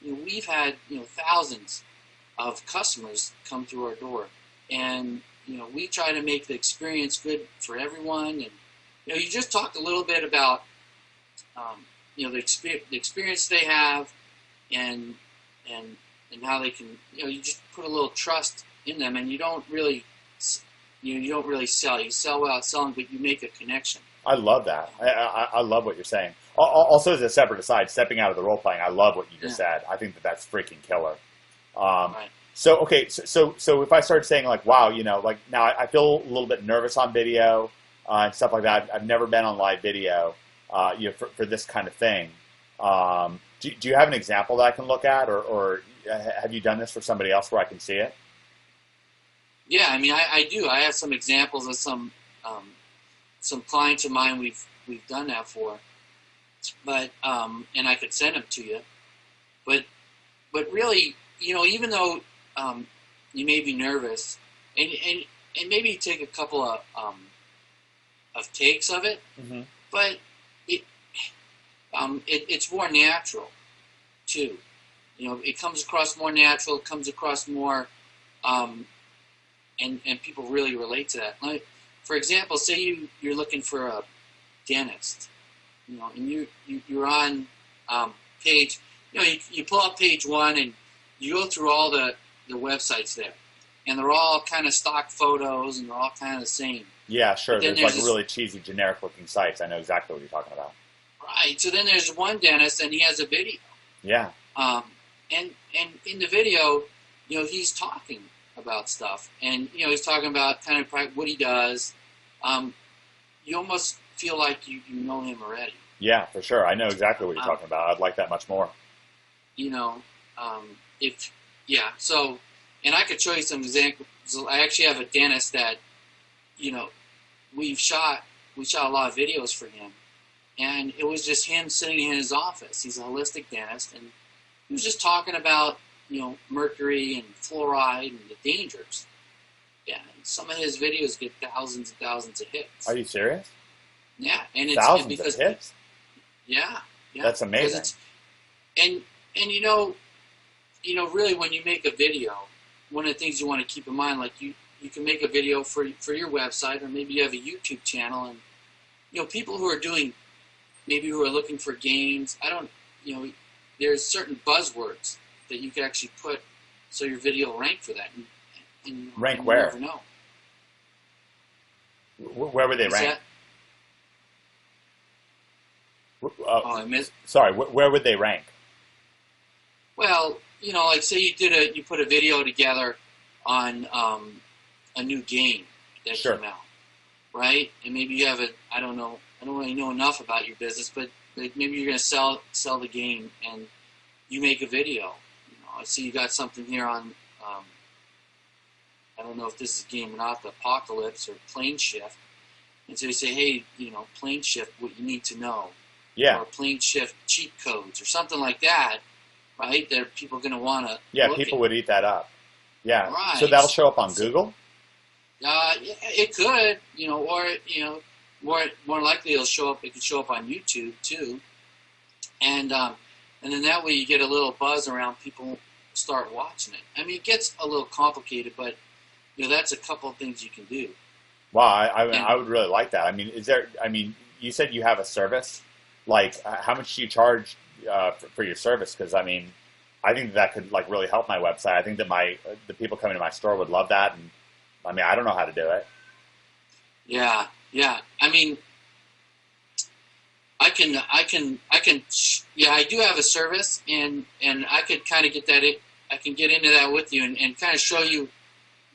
we've had thousands of customers come through our door, and we try to make the experience good for everyone. And you just talked a little bit about the experience they have, and how they can you just put a little trust in them, and you don't really sell. You sell without selling, but you make a connection. I love that. I love what you're saying. Also, as a separate aside, stepping out of the role playing, I love what you just said. I think that's freaking killer. Right. So okay, so if I start saying like, wow, like now I feel a little bit nervous on video and stuff like that. I've never been on live video, for this kind of thing. Do you have an example that I can look at, or have you done this for somebody else where I can see it? Yeah, I mean, I do. I have some examples of some clients of mine we've done that for, but and I could send them to you, but really, even though you may be nervous, and maybe take a couple of takes of it, mm-hmm. but it's more natural too. It comes across more natural. It comes across more. And people really relate to that. Like, for example, say you're looking for a dentist, and you're on page, you pull up page 1 and you go through all the websites there, and they're all kind of stock photos and they're all kind of the same. Yeah, sure. There's like really cheesy, generic looking sites. I know exactly what you're talking about. Right. So then there's one dentist and he has a video. Yeah. And in the video, he's talking about stuff, and he's talking about kind of what he does. You almost feel like you know him already. Yeah, for sure. I know exactly what you're talking about. I'd like that much more. So, and I could show you some examples. I actually have a dentist that, we shot a lot of videos for him, and it was just him sitting in his office. He's a holistic dentist, and he was just talking about mercury and fluoride and the dangers. Yeah, and some of his videos get thousands and thousands of hits. Are you serious? Yeah, and it's thousands of hits. Yeah, that's amazing. And really, when you make a video, one of the things you want to keep in mind, like you can make a video for your website, or maybe you have a YouTube channel, and people who are looking for games. There's certain buzzwords that you can actually put so your video will rank for that. And rank where? You never know. Where would they rank? I missed. Sorry, where would they rank? Well, like say you put a video together on a new game that came out, right? And maybe you have I don't really know enough about your business, but maybe you're going to sell the game, and you make a video. I see you got something here on, I don't know if this is a game or not, the Apocalypse or Plane Shift. And so you say, hey, Plane Shift, what you need to know. Yeah. or plane shift cheat codes or something like that, right? That people are going to want to. Yeah, people would eat that up. Yeah. Right. So that'll show up on Google? It could, or more likely it'll show up. It could show up on YouTube too, and then that way you get a little buzz around, people start watching it. I mean, it gets a little complicated, but that's a couple of things you can do. Wow, I would really like that. I mean, you said you have a service. Like, how much do you charge for your service? Because I mean, I think that could like really help my website. I think that the people coming to my store would love that, and I mean, I don't know how to do it. Yeah. I mean, I do have a service, and I could kind of get that. I can get into that with you and kind of show you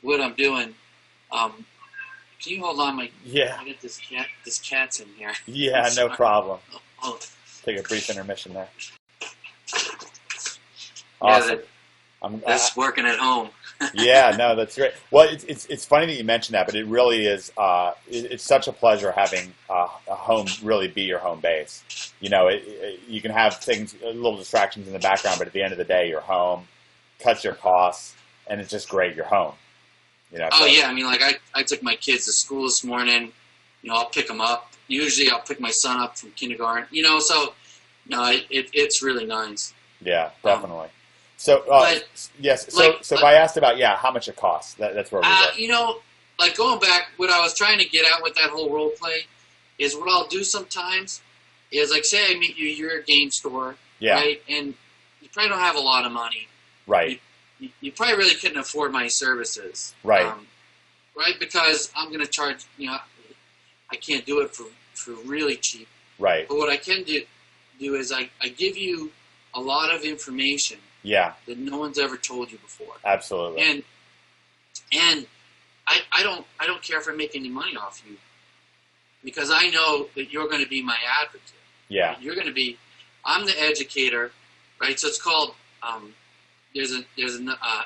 what I'm doing. Can you hold on, Yeah. I get this cat's in here. Yeah, no problem. Oh. Take a brief intermission there. Awesome. Yeah, that's working at home. Yeah, no, that's great. Well, it's funny that you mentioned that, but it really is. It's such a pleasure having a home really be your home base. You can have little distractions in the background, but at the end of the day, you're home, cuts your costs, and it's just great. You're home. Oh yeah, I mean, like I took my kids to school this morning. I'll pick them up. Usually, I'll pick my son up from kindergarten. So it's really nice. Yeah, definitely. So yes, so if I asked about how much it costs, that's where we were. Like going back, what I was trying to get at with that whole role play is what I'll do sometimes is like say I meet you, you're a game store, right, and you probably don't have a lot of money, right. You probably really couldn't afford my services, right? Right, because I'm going to charge. I can't do it for really cheap, right? But what I can do is I give you a lot of information, that no one's ever told you before. Absolutely. And I don't care if I make any money off you, because I know that you're going to be my advocate. Yeah. You're going to be. I'm the educator, right? So it's called. There's an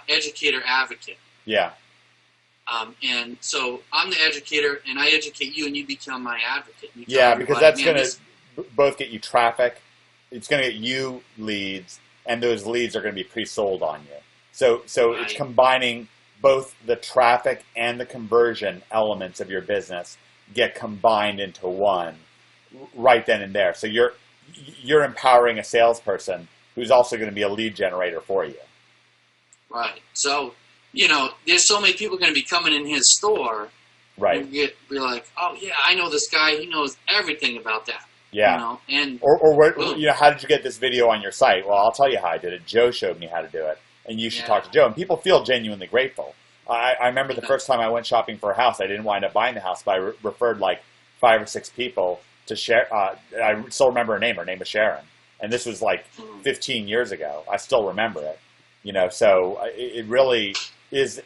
educator advocate. Yeah. And so I'm the educator, and I educate you, and you become my advocate. Because that's going to both get you traffic. It's going to get you leads, and those leads are going to be pre-sold on you. So right. It's combining both the traffic and the conversion elements of your business get combined into one right then and there. So you're empowering a salesperson who's also going to be a lead generator for you. Right. So, there's so many people going to be coming in his store. Right. And be like, oh, yeah, I know this guy. He knows everything about that. Yeah. And or where, how did you get this video on your site? Well, I'll tell you how I did it. Joe showed me how to do it. And you should talk to Joe. And people feel genuinely grateful. I remember the first time I went shopping for a house, I didn't wind up buying the house, but I referred like 5 or 6 people to share. I still remember her name. Her name was Sharon. And this was like 15 years ago. I still remember it. So it really is,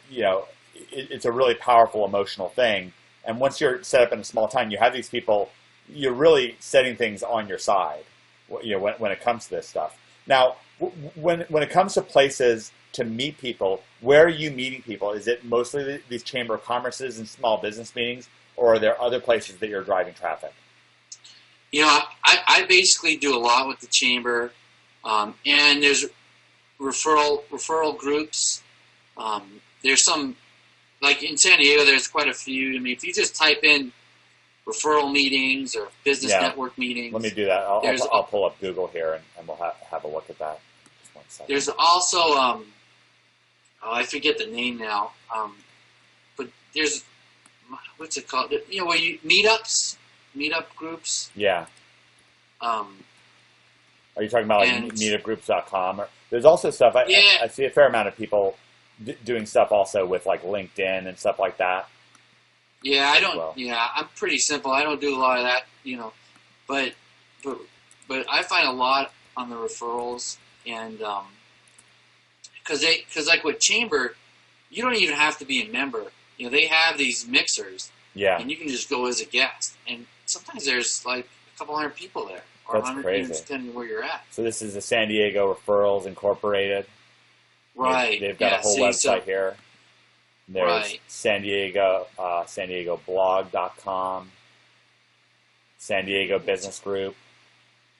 it's a really powerful emotional thing. And once you're set up in a small town, you have these people, you're really setting things on your side, when it comes to this stuff. Now, when it comes to places to meet people, where are you meeting people? Is it mostly these Chamber of Commerces and small business meetings, or are there other places that you're driving traffic? I basically do a lot with the Chamber, and there's referral groups. There's some, like in San Diego, there's quite a few. I mean, if you just type in referral meetings or business network meetings. Let me do that. I'll pull up Google here and we'll have a look at that. Just 1 second. There's also, I forget the name now, but there's, what's it called? Where meetup groups. Yeah. Are you talking about like meetupgroups.com? There's also stuff, I see a fair amount of people doing stuff also with like LinkedIn and stuff like that. Yeah, I'm pretty simple. I don't do a lot of that, but I find a lot on the referrals, and because like with Chamber, you don't even have to be a member. They have these mixers, and you can just go as a guest, and sometimes there's like a couple hundred people there, or 100 crazy. depending where you're at. So this is the San Diego Referrals Incorporated. Right. They've got a whole website here. There's San Diego, SanDiegoBlog.com, San Diego Business Group.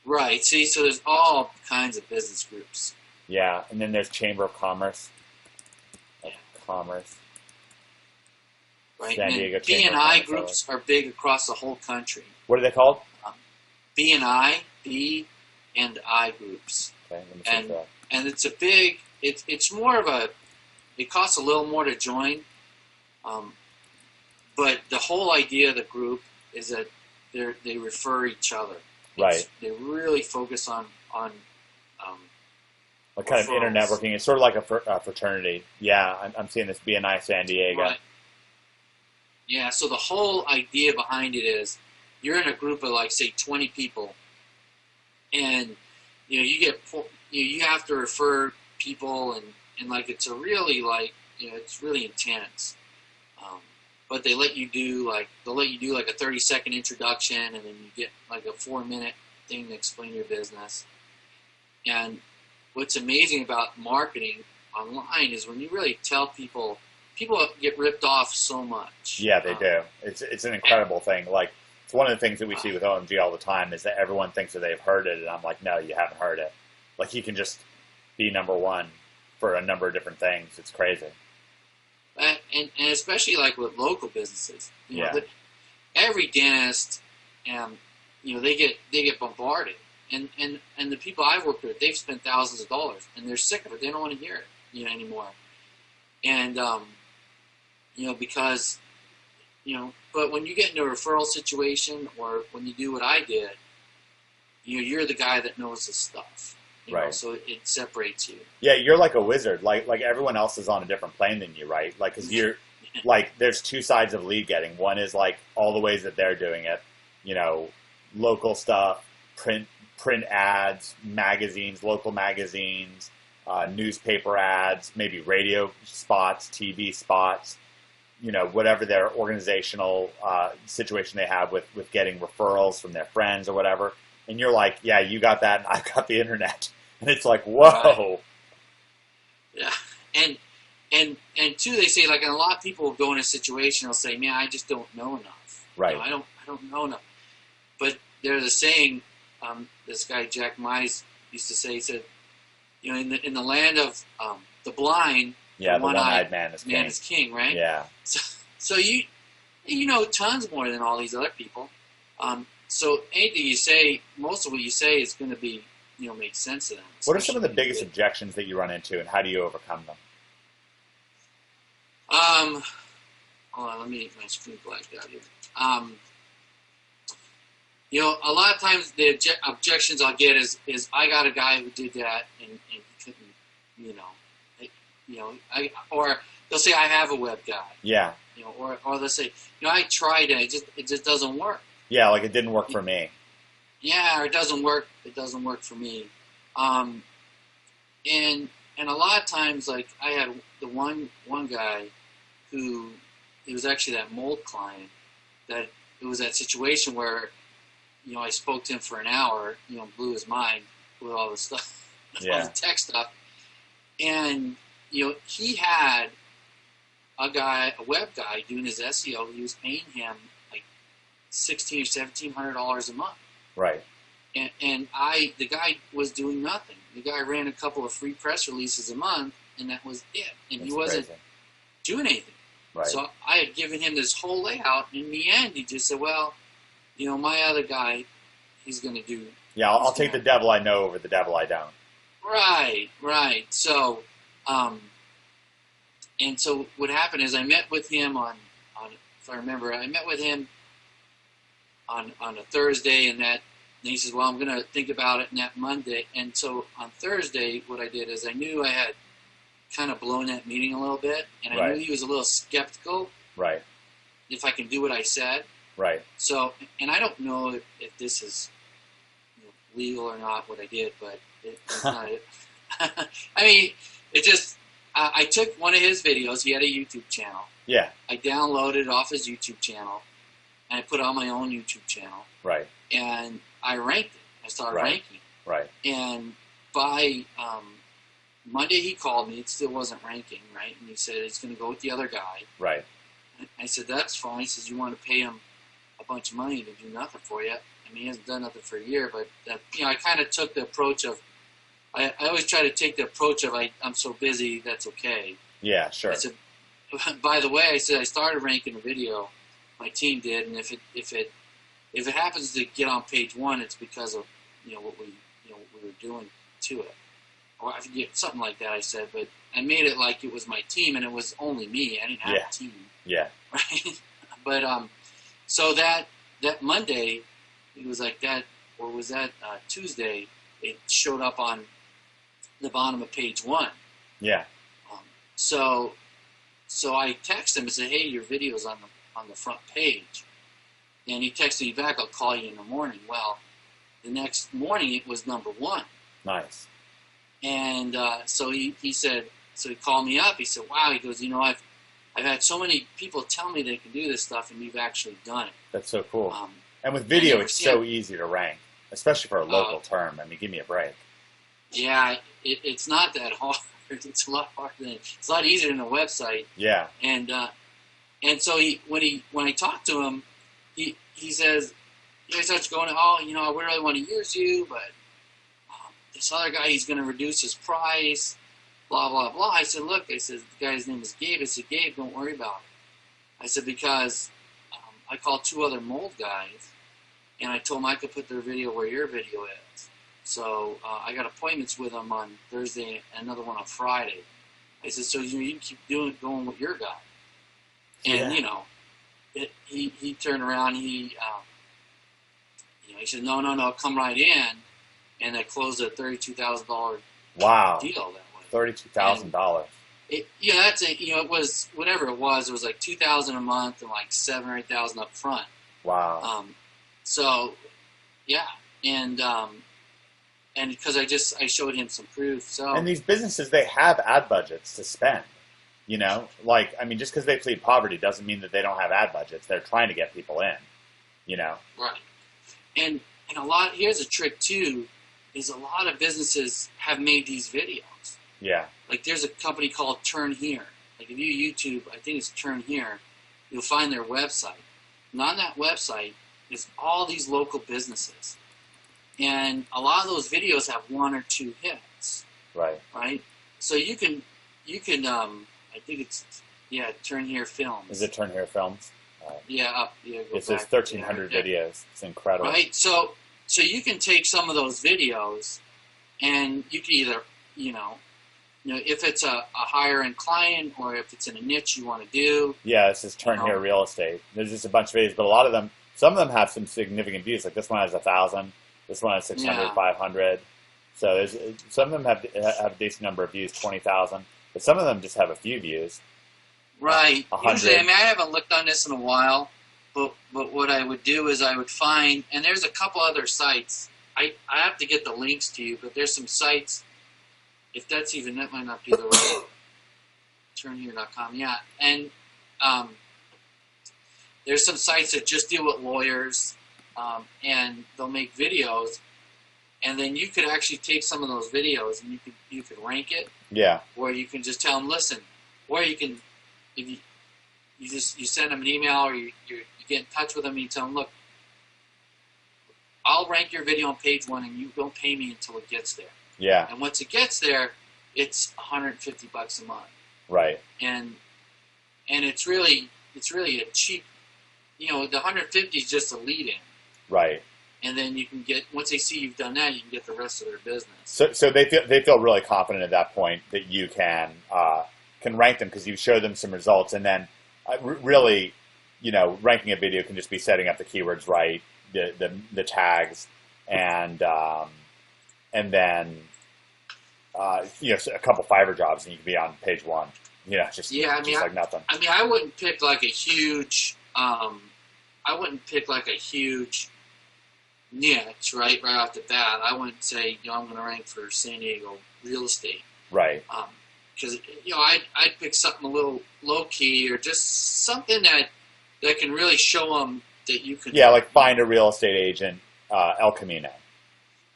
Right. See, so there's all kinds of business groups. Yeah, and then there's Chamber of Commerce. Yeah. Commerce. Right. San And Diego B Chamber and of I Commerce. groups are big across the whole country. What are they called? B and I groups. Okay, let me see that. And it's a big. It's more of a. It costs a little more to join, but the whole idea of the group is that they refer each other. Right. They really focus on Like kind of referrals. inter-networking. It's sort of like a fraternity. Yeah, I'm seeing this BNI San Diego. Right. Yeah, so the whole idea behind it is you're in a group of like say 20 people, and you have to refer people, and like it's a really like it's really intense. But they'll let you do like a 30-second introduction, and then you get like a 4-minute thing to explain your business. And what's amazing about marketing online is when you really tell people get ripped off so much. Yeah, they do. It's an incredible thing. Like, it's one of the things that we see with OMG all the time is that everyone thinks that they've heard it, and I'm like, no, you haven't heard it. Like, you can just be number one for a number of different things. It's crazy. And especially like with local businesses, Yeah. Every dentist, they get bombarded, and the people I've worked with, they've spent thousands of dollars, and they're sick of it. They don't want to hear it, anymore. And because but when you get into a referral situation, or when you do what I did, you're the guy that knows this stuff. Right. So it separates you. Yeah, you're like a wizard. Like everyone else is on a different plane than you, right? Like, because you're like, there's two sides of lead getting. One is like all the ways that they're doing it, local stuff, print ads, magazines, local magazines, newspaper ads, maybe radio spots, TV spots, whatever their organizational situation they have with getting referrals from their friends or whatever. And you're like, yeah, you got that, and I got the internet. And it's like, whoa. Yeah. And too, they say, like, and a lot of people will go in a situation, they'll say, man, I just don't know enough. Right. I don't know enough. But there's a saying, this guy Jack Mize used to say, he said, in the land of the blind, yeah, the one-eyed man is king, right? Yeah. So you know tons more than all these other people. So anything you say, most of what you say is going to be, make sense to them. What are some of the biggest objections that you run into, and how do you overcome them? Hold on, let me get my screen blacked out here. A lot of times the objections I'll get is I got a guy who did that and he couldn't, or they'll say I have a web guy. Yeah. Or they'll say, I tried it, it just doesn't work. Yeah, like it didn't work for me. Yeah, or it doesn't work for me. And a lot of times, like, I had the one guy who, it was actually that mold client, that it was that situation where, I spoke to him for an hour, blew his mind with all the stuff, all the tech stuff. And, he had a web guy doing his SEO. He was paying him like $1,600 or $1,700 a month. Right. And the guy was doing nothing. The guy ran a couple of free press releases a month, and that was it. And he wasn't doing anything. Right. So I had given him this whole layout, and in the end, he just said, well, my other guy, he's going to do... Yeah, I'll take the devil I know over the devil I don't. Right. So, and so what happened is I met with him on if I remember, I met with him on a Thursday, and he says, well, I'm going to think about it that Monday. And so on Thursday, what I did is I knew I had kind of blown that meeting a little bit, and I knew he was a little skeptical. Right. If I can do what I said. Right. So, and I don't know if this is legal or not, what I did, but it's not it. I mean, it just, I took one of his videos. He had a YouTube channel. Yeah. I downloaded it off his YouTube channel, and I put it on my own YouTube channel. Right. And I ranked it. I started ranking. Right. And by Monday, he called me. It still wasn't ranking, right? And he said he's going to go with the other guy. Right. I said, that's fine. He says, you want to pay him a bunch of money to do nothing for you? I mean, he hasn't done nothing for a year, but I kind of took the approach of, I always try to take the approach of I'm so busy, that's okay. Yeah, sure. I said, by the way, I said I started ranking a video, my team did, and if it happens to get on page 1, it's because of what we were doing to it, or I forget something like that. I said, but I made it like it was my team, and it was only me. I didn't have a team. Yeah. Right. But so that Monday, it was like that, or was that Tuesday? It showed up on the bottom of page 1. Yeah. So I texted him and said, "Hey, your video's on the front page." And he texted me back, "I'll call you in the morning." Well, the next morning it was number 1. Nice. And so he said, so he called me up. He said, "Wow," he goes, I've had so many people tell me they can do this stuff, and you've actually done it." That's so cool. And with video, it's so it. easy to rank, especially for a local term. I mean, give me a break. Yeah, it's not that hard. It's a lot harder it's a lot easier than a website. Yeah. And so when I talked to him, he says, he starts going, "Oh, I really want to use you, but this other guy, he's going to reduce his price, blah, blah, blah." I said, "Look," I said, "the guy's name is Gabe." I said, "Gabe, don't worry about it." I said, because I called 2 other mold guys, and I told them I could put their video where your video is. So I got appointments with them on Thursday and another one on Friday. I said, so you can keep going with your guy. And, he turned around, he said, no, come right in. And I closed a $32,000 wow. deal that way. $32,000. It was whatever it was like $2,000 a month and like $7,000 or $8,000 up front. Wow. So yeah, and because I showed him some proof. So and these businesses, they have ad budgets to spend. Just because they plead poverty doesn't mean that they don't have ad budgets. They're trying to get people in. Right. And here's a trick too, is a lot of businesses have made these videos. Yeah. Like there's a company called Turn Here. Like if you YouTube, I think it's Turn Here, you'll find their website. And on that website is all these local businesses. And a lot of those videos have 1 or 2 hits. Right. Right? So you can I think it's Turn Here Films. Is it Turn Here Films? It says 1,300 videos. It's incredible. Right? So you can take some of those videos, and you can either, if it's a higher end client or if it's in a niche you want to do. Yeah, this is Turn Here Real Estate. There's just a bunch of videos, but a lot of them, some of them have some significant views. Like this one has 1,000. This one has 600, 500. So some of them have a decent number of views, 20,000. But some of them just have a few views. Right. 100. Usually, I haven't looked on this in a while, but what I would do is I would find, and there's a couple other sites. I have to get the links to you, but there's some sites. If that might not be the right turnhere.com. Yeah, and there's some sites that just deal with lawyers, and they'll make videos, and then you could actually take some of those videos and you could rank it. Yeah. Or you can just tell them, listen, or you can, if you send them an email or you get in touch with them and you tell them, look, I'll rank your video on page 1 and you don't pay me until it gets there. Yeah. And once it gets there, it's $150 a month. Right. And it's really a cheap, the 150 is just a lead in. Right. And then you can get, once they see you've done that, you can get the rest of their business. So they feel really confident at that point that you can rank them because you show them some results, and then really, ranking a video can just be setting up the keywords right, the tags, and then a couple Fiverr jobs, and you can be on page 1. Just like nothing. I wouldn't pick like a huge. Niche right off the bat. I wouldn't say I'm going to rank for San Diego real estate, right? Because I'd pick something a little low key or just something that can really show them that you can. Yeah, like find a real estate agent, El Camino.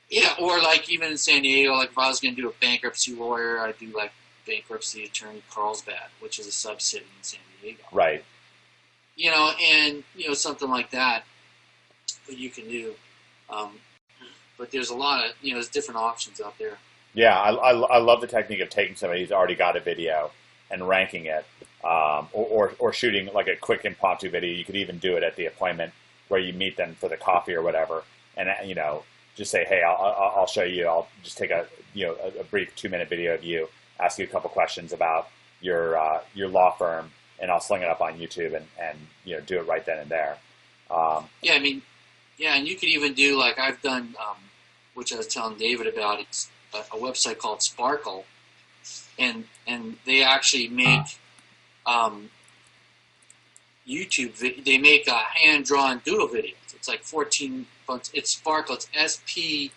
Yeah, or like even in San Diego, like if I was going to do a bankruptcy lawyer, I'd do like bankruptcy attorney Carlsbad, which is a sub-city in San Diego. Right. And something like that you can do. Um, but there's a lot of, there's different options out there. Yeah, I love the technique of taking somebody who's already got a video and ranking it, or shooting like a quick impromptu video. You could even do it at the appointment where you meet them for the coffee or whatever, and just say, hey, I'll show you. I'll just take a brief 2-minute video of you, ask you a couple questions about your law firm, and I'll sling it up on YouTube and do it right then and there. Yeah, I mean, yeah, and you could even do like I've done, which I was telling David about. It's a website called Sparkle, and they actually make YouTube. They make hand-drawn doodle videos. It's like 14. It's Sparkle. It's SPARKOL.com.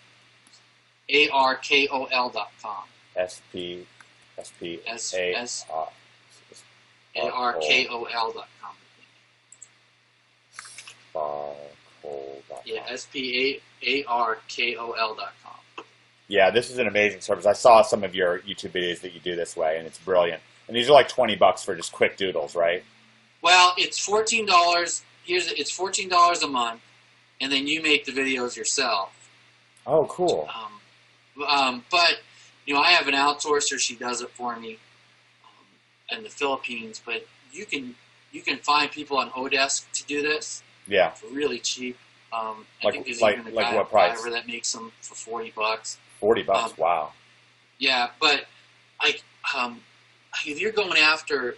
SPARKOL.com. Sparkle.com. Yeah, SPARKOL.com. Yeah, this is an amazing service. I saw some of your YouTube videos that you do this way, and it's brilliant. And these are like $20 for just quick doodles, right? Well, it's $14. It's $14 a month, and then you make the videos yourself. Oh, cool. But I have an outsourcer. She does it for me in the Philippines. But you can find people on Odesk to do this. Yeah. For really cheap. I think there's like even a guy what price? that makes them for $40. $40. Wow. Yeah, but if you're going after,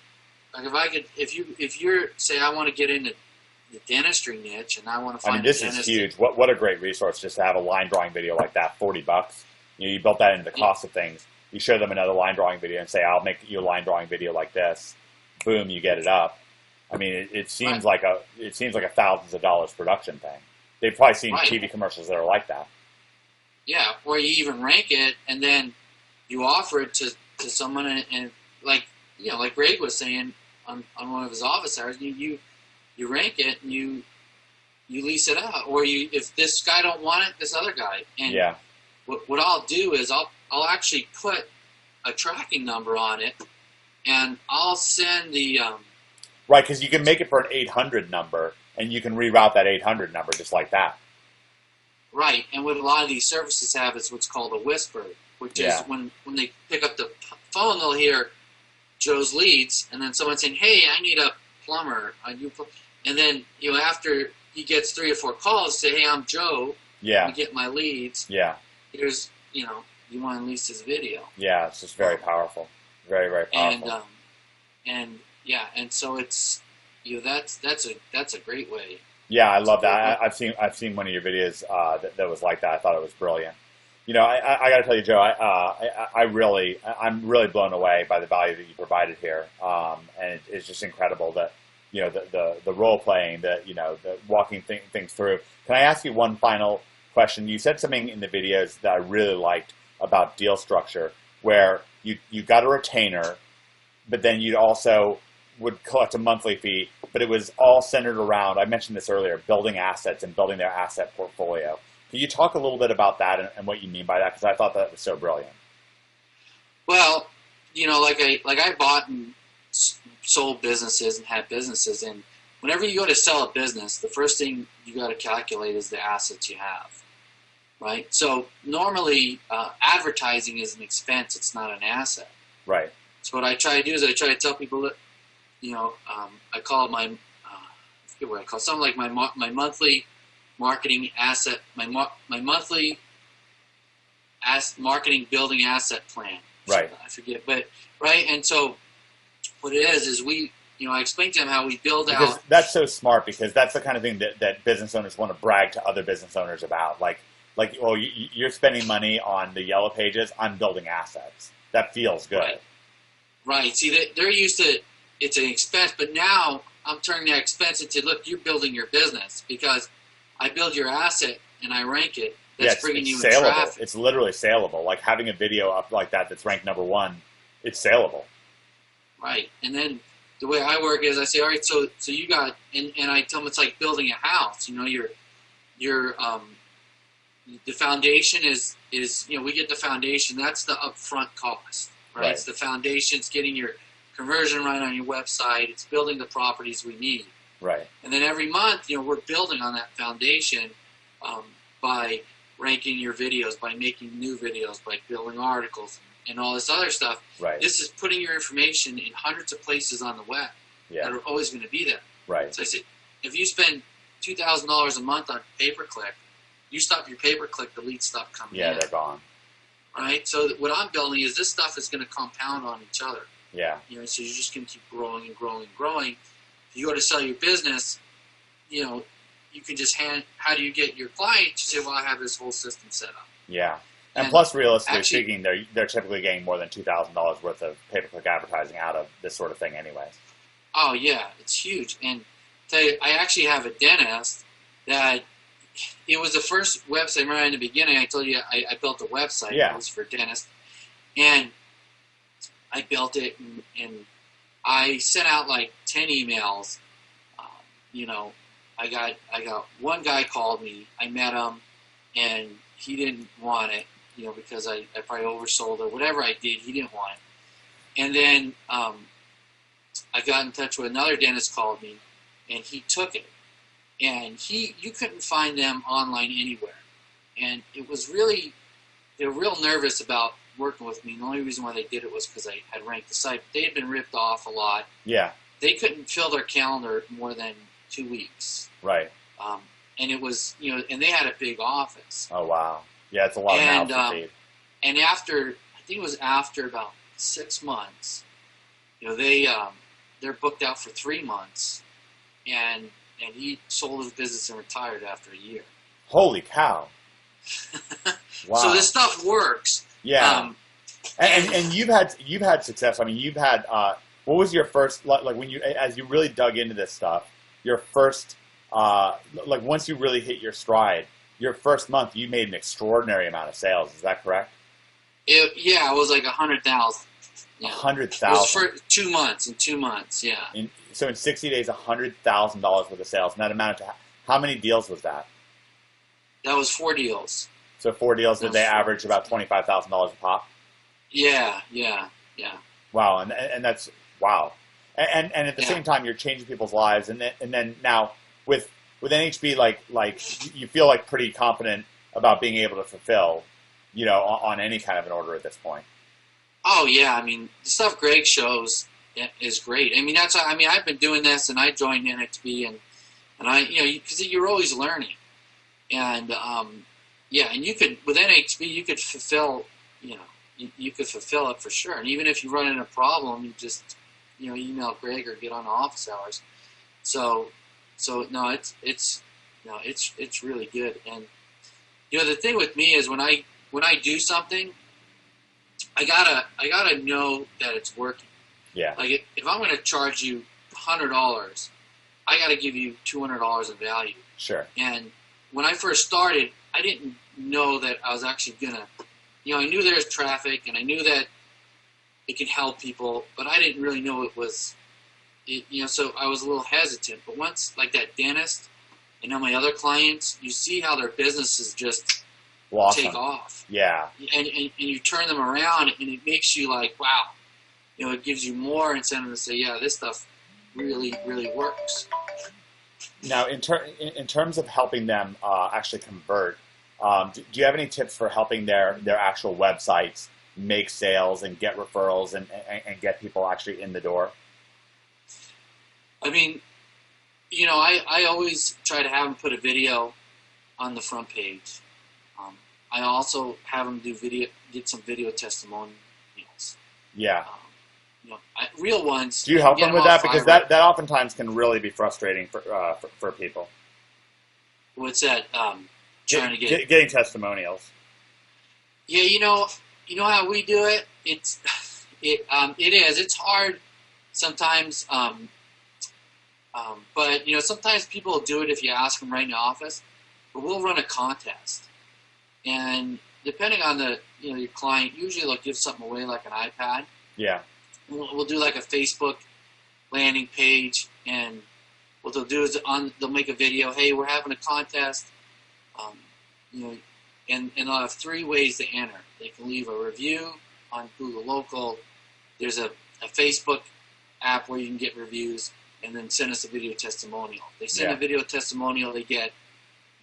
like if you're say I want to get into the dentistry niche and I want to find. I mean, this is huge. What a great resource just to have a line drawing video like that. $40. You built that into the cost of things. You show them another line drawing video and say, I'll make you a line drawing video like this. Boom, you get it up. I mean, it seems like a thousands of dollars production thing. They've probably seen TV commercials that are like that. Yeah, or you even rank it and then you offer it to someone and like Greg was saying on one of his office hours, you rank it and you lease it out, or if this guy don't want it, this other guy. And yeah. What I'll do is I'll actually put a tracking number on it, and I'll send the right, because you can make it for an 800 number, and you can reroute that 800 number just like that. Right, and what a lot of these services have is what's called a whisper, which is when they pick up the phone, they'll hear Joe's leads, and then someone saying, "Hey, I need a plumber." And then after he gets 3 or 4 calls, say, "Hey, I'm Joe. Yeah, I get my leads. Yeah, here's you want to lease this video." Yeah, it's just very powerful, very very powerful. And so it's that's a great way. Yeah, I love that. I've seen one of your videos that was like that. I thought it was brilliant. I got to tell you, Joe, I'm really blown away by the value that you provided here, and it's just incredible that the role playing, the walking things through. Can I ask you one final question? You said something in the videos that I really liked about deal structure, where you got a retainer, but then you also would collect a monthly fee, but it was all centered around, I mentioned this earlier, building assets and building their asset portfolio. Can you talk a little bit about that and what you mean by that? Because I thought that was so brilliant. Well, I bought and sold businesses and had businesses, and whenever you go to sell a business, the first thing you got to calculate is the assets you have, right? So normally advertising is an expense; it's not an asset. Right. So what I try to do is I try to tell people that, I call it I forget what I call it, something like my monthly marketing asset, my monthly marketing building asset plan. Right. I forget, but right, and so what it is we, I explained to them how we build out. That's so smart, because that's the kind of thing that business owners want to brag to other business owners about. Like, oh, you're spending money on the yellow pages. I'm building assets. That feels good. Right. See, they're used to it's an expense, but now I'm turning that expense into, look, you're building your business, because I build your asset and I rank it. That's bringing you in traffic. It's literally saleable. Like having a video up like that that's ranked number 1, it's saleable. Right. And then the way I work is I say, all right, so you got, and I tell them it's like building a house. The foundation is we get the foundation. That's the upfront cost, right? It's the foundation. It's getting your conversion right on your website. It's building the properties we need. Right. And then every month, we're building on that foundation by ranking your videos, by making new videos, by building articles, and all this other stuff. Right. This is putting your information in hundreds of places on the web that are always going to be there. Right. So I said, if you spend $2,000 a month on pay-per-click, you stop your pay-per-click, the leads stop coming in. Yeah, they're gone. Right? So what I'm building is this stuff is going to compound on each other. Yeah. You know, so you're just going to keep growing and growing and growing. If you go to sell your business, you know, you can just how do you get your client to say, well, I have this whole system set up. Yeah. And plus, realistically actually, speaking, they're typically getting more than $2,000 worth of pay-per-click advertising out of this sort of thing anyways. Oh, yeah. It's huge. And tell you, I actually have a dentist that it was the first website. Remember in the beginning, I told you I built a website. Yeah. It was for dentists. And I built it, and I sent out like 10 emails. You know, I got one guy called me. I met him, and he didn't want it, you know, because I probably oversold or whatever I did. He didn't want it. And then I got in touch with another dentist called me, and he took it. And you couldn't find them online anywhere. And it was really, they were real nervous about working with me. And the only reason why they did it was because I had ranked the site. But they had been ripped off a lot. Yeah. They couldn't fill their calendar more than 2 weeks. Right. And it was, you know, and they had a big office. Oh, wow. Yeah, it's a lot of mouths to feed. And after, I think it was after about 6 months, you know, they're booked out for 3 months. And he sold his business and retired after a year. Holy cow! Wow. So this stuff works. Yeah. And you've had success. I mean, you've had. What was your first like when you as you really dug into this stuff? Your first like once you really hit your stride, your first month you made an extraordinary amount of sales. Is that correct? It was like 100,000. Yeah. 100,000. It was for 2 months. In 2 months, yeah. So in 60 days, $100,000 worth of sales, and that amounted to how many deals was that? That was 4 deals. So 4 deals, did they average about $25,000 a pop? Yeah. Wow, and that's wow. And at the same time, you're changing people's lives, and then now with NHB, like you feel like pretty confident about being able to fulfill, you know, on any kind of an order at this point. Oh yeah, I mean the stuff Greg shows is great. I mean I've been doing this, and I joined NXP, and I, you know, because you're always learning, and and you could with NXP you could fulfill, you know, you could fulfill it for sure. And even if you run into a problem, you just, you know, email Greg or get on office hours. So no, it's really good. And you know the thing with me is when I do something, I gotta know that it's working. Yeah. Like if I'm going to charge you $100, I got to give you $200 of value. Sure. And when I first started, I didn't know that I was actually gonna, you know, I knew there was traffic and I knew that it can help people, but I didn't really know it was, you know, so I was a little hesitant. But once, like that dentist and all my other clients, you see how their businesses just take off. Yeah. And you turn them around, and it makes you like, wow, you know, it gives you more incentive to say, yeah, this stuff really, really works. Now, in terms of helping them actually convert, do you have any tips for helping their actual websites make sales and get referrals and get people actually in the door? I mean, you know, I always try to have them put a video on the front page. I also have them get some video testimonials. Yeah. You know, real ones. Do you help them with that? Because that oftentimes can really be frustrating for people. What's that? Trying to get getting testimonials. Yeah, you know how we do it. It is. It's hard sometimes. But you know, sometimes people will do it if you ask them right in the office. But we'll run a contest, and depending on your client, usually they'll give something away like an iPad. Yeah. We'll do like a Facebook landing page, and what they'll do is they'll make a video. Hey, we're having a contest, you know, and they'll have 3 ways to enter. They can leave a review on Google Local. There's a Facebook app where you can get reviews, and then send us a video testimonial. If they send a video testimonial, they get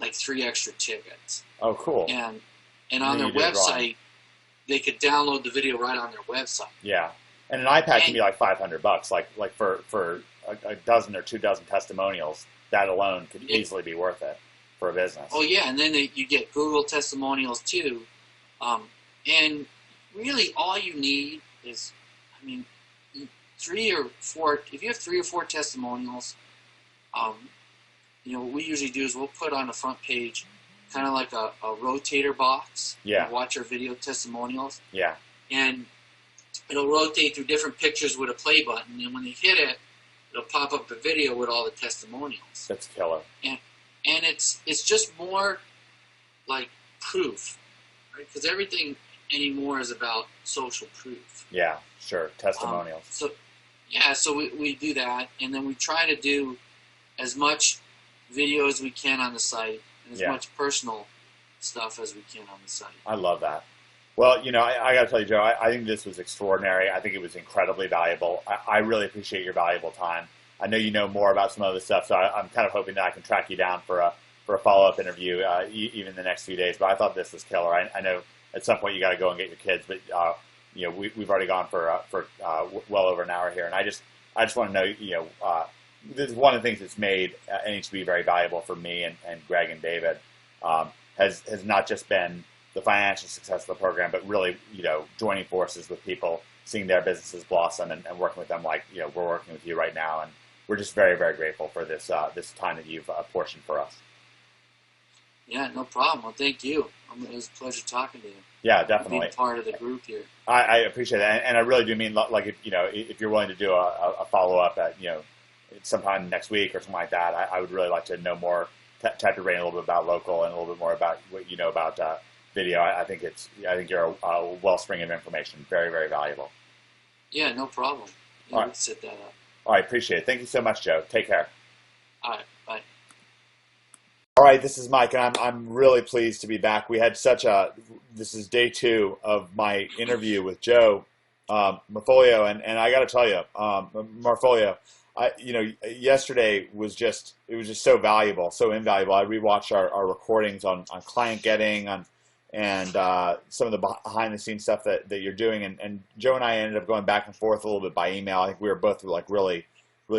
like 3 extra tickets. Oh, cool. And on their website, they could download the video right on their website. Yeah, and an iPad can be like $500, like for a dozen or 2 dozen testimonials. That alone could easily be worth it for a business. Oh yeah, and then you get Google testimonials too, and really all you need is, I mean, 3 or 4. If you have 3 or 4 testimonials, you know, what we usually do is we'll put on the front page kind of like a rotator box. Yeah. Watch our video testimonials. Yeah. And it'll rotate through different pictures with a play button, and when they hit it, it'll pop up a video with all the testimonials. That's killer. And it's just more like proof, right? Because everything anymore is about social proof. Yeah, sure. Testimonials. So we do that, and then we try to do as much video as we can on the site, and as much personal stuff as we can on the site. I love that. Well, you know, I got to tell you, Joe, I think this was extraordinary. I think it was incredibly valuable. I really appreciate your valuable time. I know you know more about some of this stuff, so I'm kind of hoping that I can track you down for a follow-up interview, even the next few days. But I thought this was killer. I know at some point you got to go and get your kids, but you know, we've already gone for well over an hour here, and I just want to know, you know, this is one of the things that's made NHB very valuable for me and Greg and David, has not just been the financial success of the program, but really, you know, joining forces with people, seeing their businesses blossom, and working with them like, you know, we're working with you right now, and we're just very, very grateful for this this time that you've apportioned for us. Yeah, no problem. Well, thank you. It was a pleasure talking to you. Yeah, definitely. Being part of the group here. I appreciate that, and I really do mean, like, if, you know, if you're willing to do a follow up at, you know, sometime next week or something like that, I would really like to know more. Tap your brain a little bit about local and a little bit more about what you know about video. I think you're a wellspring of information. Very, very valuable. Yeah, no problem. Yeah, all right, set that up. All right, appreciate it. Thank you so much, Joe. Take care. All right, bye. All right, this is Mike, and I'm really pleased to be back. We had this is day 2 of my interview with Joe Marfolio, and I got to tell you, Marfolio, you know, yesterday was just so valuable, so invaluable. I rewatched our recordings on client getting, and some of the behind the scenes stuff that you're doing, and Joe and I ended up going back and forth a little bit by email. I think we were both like really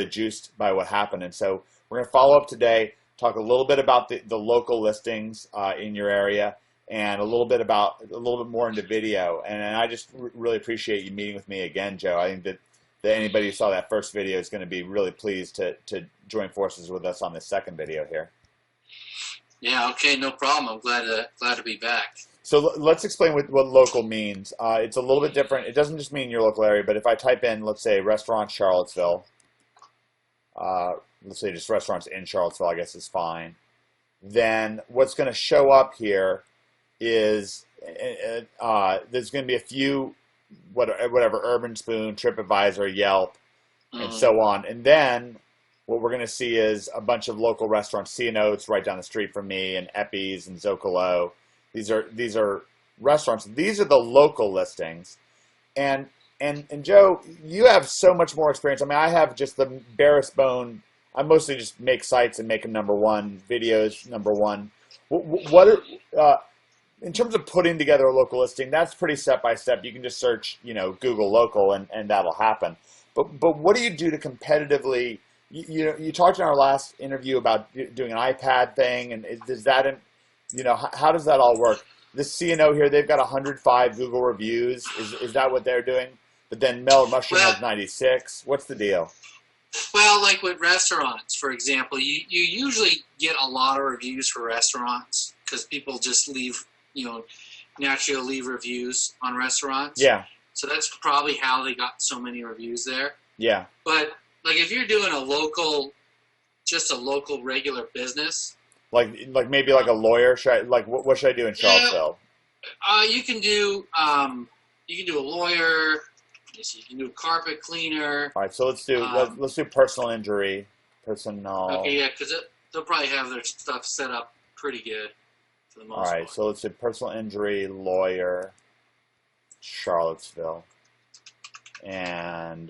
juiced by what happened, and so we're going to follow up today. Talk a little bit about the local listings in your area, and a little bit more into video. And I just really appreciate you meeting with me again, Joe. I think that anybody who saw that first video is going to be really pleased to join forces with us on this second video here. Yeah, okay, no problem. I'm glad to be back. So let's explain what local means. It's a little bit different. It doesn't just mean your local area, but if I type in, let's say, restaurant Charlottesville, let's say just restaurants in Charlottesville, I guess is fine. Then what's going to show up here is there's going to be a few, whatever, Urban Spoon, TripAdvisor, Yelp, and so on. And then what we're going to see is a bunch of local restaurants. C&O, it's right down the street from me, and Epi's and Zocalo. These are restaurants. These are the local listings. And Joe, you have so much more experience. I mean, I have just the barest bone. I mostly just make sites and make them #1, videos #1. What are, in terms of putting together a local listing, that's pretty step by step. You can just search, you know, Google local, and that'll happen. But what do you do to competitively? You talked in our last interview about doing an iPad thing, and does that, you know, how does that all work? This C&O here, they've got 105 Google reviews. Is that what they're doing? But then Mel Mushroom has 96. What's the deal? Well, like with restaurants, for example, you usually get a lot of reviews for restaurants because people just leave, you know, naturally leave reviews on restaurants. Yeah. So that's probably how they got so many reviews there. Yeah. But like if you're doing just a local regular business, like maybe like a lawyer, what should I do in Charlottesville? You can do a lawyer. You can do a carpet cleaner. All right, so let's do personal injury. Okay, yeah, because they'll probably have their stuff set up pretty good for the most part. All right, so let's do personal injury, lawyer, Charlottesville, and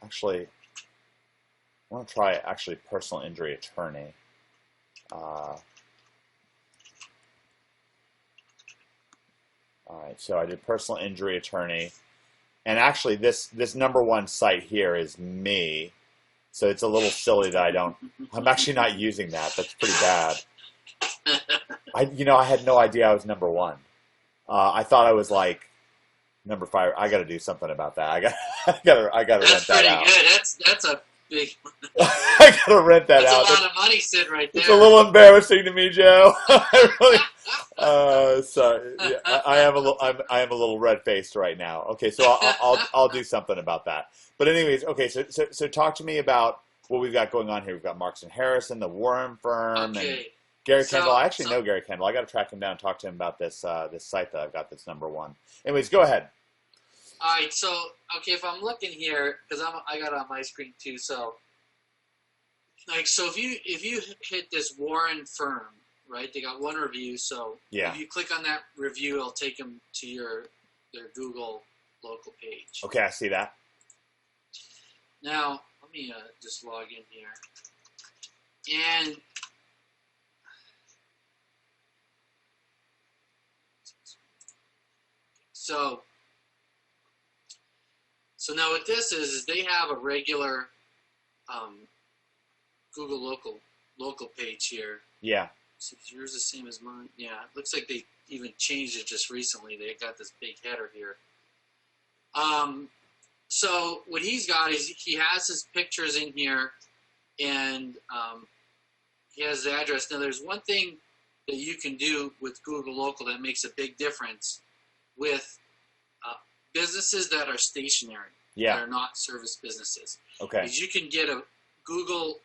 actually, I want to try personal injury attorney. All right, so I did personal injury attorney. And actually, this number one site here is me. So it's a little silly that I'm actually not using that. That's pretty bad. I had no idea I was number one. I thought I was like number 5. I got to do something about that. I got to rent that out. That's pretty good. That's a big. I got to rent that out. That's a lot of money sitting right there. It's a little embarrassing to me, Joe. I really. Sorry. Yeah, I am a little red faced right now. Okay, so I'll do something about that. But anyways, okay. So talk to me about what we've got going on here. We've got Marks and Harrison, the Warren firm, and Gary Kendall. I actually know Gary Kendall. I got to track him down and talk to him about this site that I've got that's number one. Anyways, go ahead. All right. So if I'm looking here, because I got it on my screen too. So if you hit this Warren firm, right? They got one review. So yeah. If you click on that review, it'll take them to their Google local page. Okay, I see that. Now let me just log in here, and so now what this is they have a regular Google local page here. Yeah. So yours the same as mine. Yeah, it looks like they even changed it just recently. They got this big header here. So what he's got is he has his pictures in here, and he has the address. Now there's one thing that you can do with Google Local that makes a big difference with businesses that are stationary, yeah, that are not service businesses. Okay. Because you can get a Google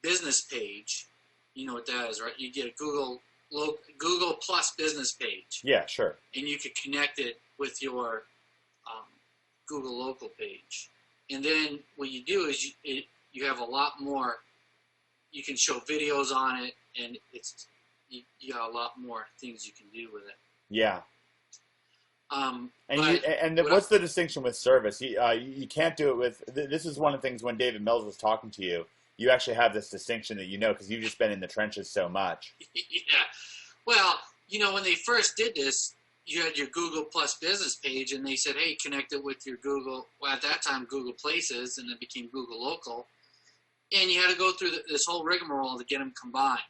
business page. You know what that is, right? You get a Google Plus business page. Yeah, sure. And you could connect it with your Google Local page. And then what you do is you have a lot more. You can show videos on it, and you got a lot more things you can do with it. Yeah. What's the distinction with service? You can't do it with. This is one of the things when David Mills was talking to you. You actually have this distinction that because you've just been in the trenches so much. Yeah. Well, when they first did this, you had your Google Plus business page, and they said, hey, connect it with your Google, well, at that time, Google Places, and it became Google Local. And you had to go through this whole rigmarole to get them combined.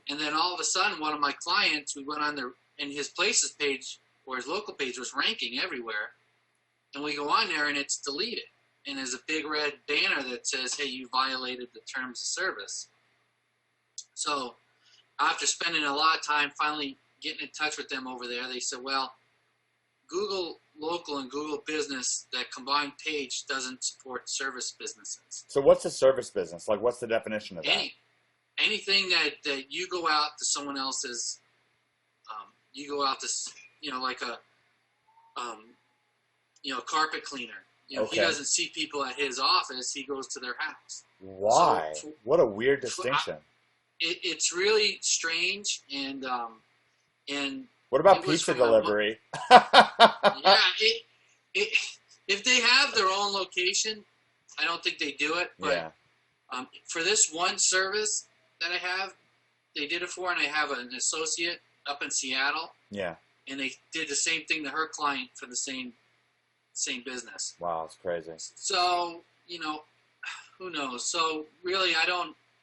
And then all of a sudden, one of my clients who went on and his Places page, or his local page, was ranking everywhere. And we go on there, and it's deleted. And there's a big red banner that says, hey, you violated the terms of service. So after spending a lot of time finally getting in touch with them over there, they said, well, Google Local and Google Business, that combined page doesn't support service businesses. So what's a service business? Like, what's the definition of that? Anything that you go out to someone else's, you go out to, like a carpet cleaner. Okay. He doesn't see people at his office. He goes to their house. Why? What a weird distinction. It's really strange, and what about pizza delivery? Yeah, if they have their own location, I don't think they do it. But yeah. For this one service that I have, they did it for, and I have an associate up in Seattle. Yeah. And they did the same thing to her client for the same business. Wow, it's crazy. So, who knows? So really,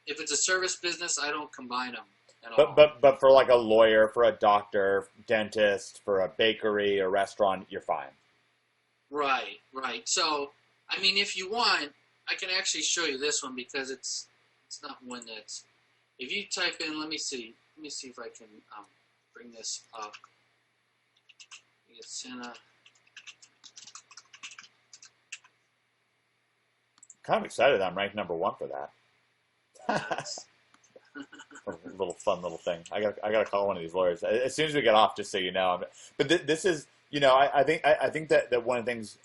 if it's a service business, I don't combine them at all. But for like a lawyer, for a doctor, dentist, for a bakery, a restaurant, you're fine. Right. So, if you want, I can actually show you this one because it's not one that's. If you type in, let me see if I can bring this up. It's in a. Kind of excited that I'm ranked number 1 for that. a fun little thing. I got to call one of these lawyers as soon as we get off, just so you know. But this is, I think that one of the things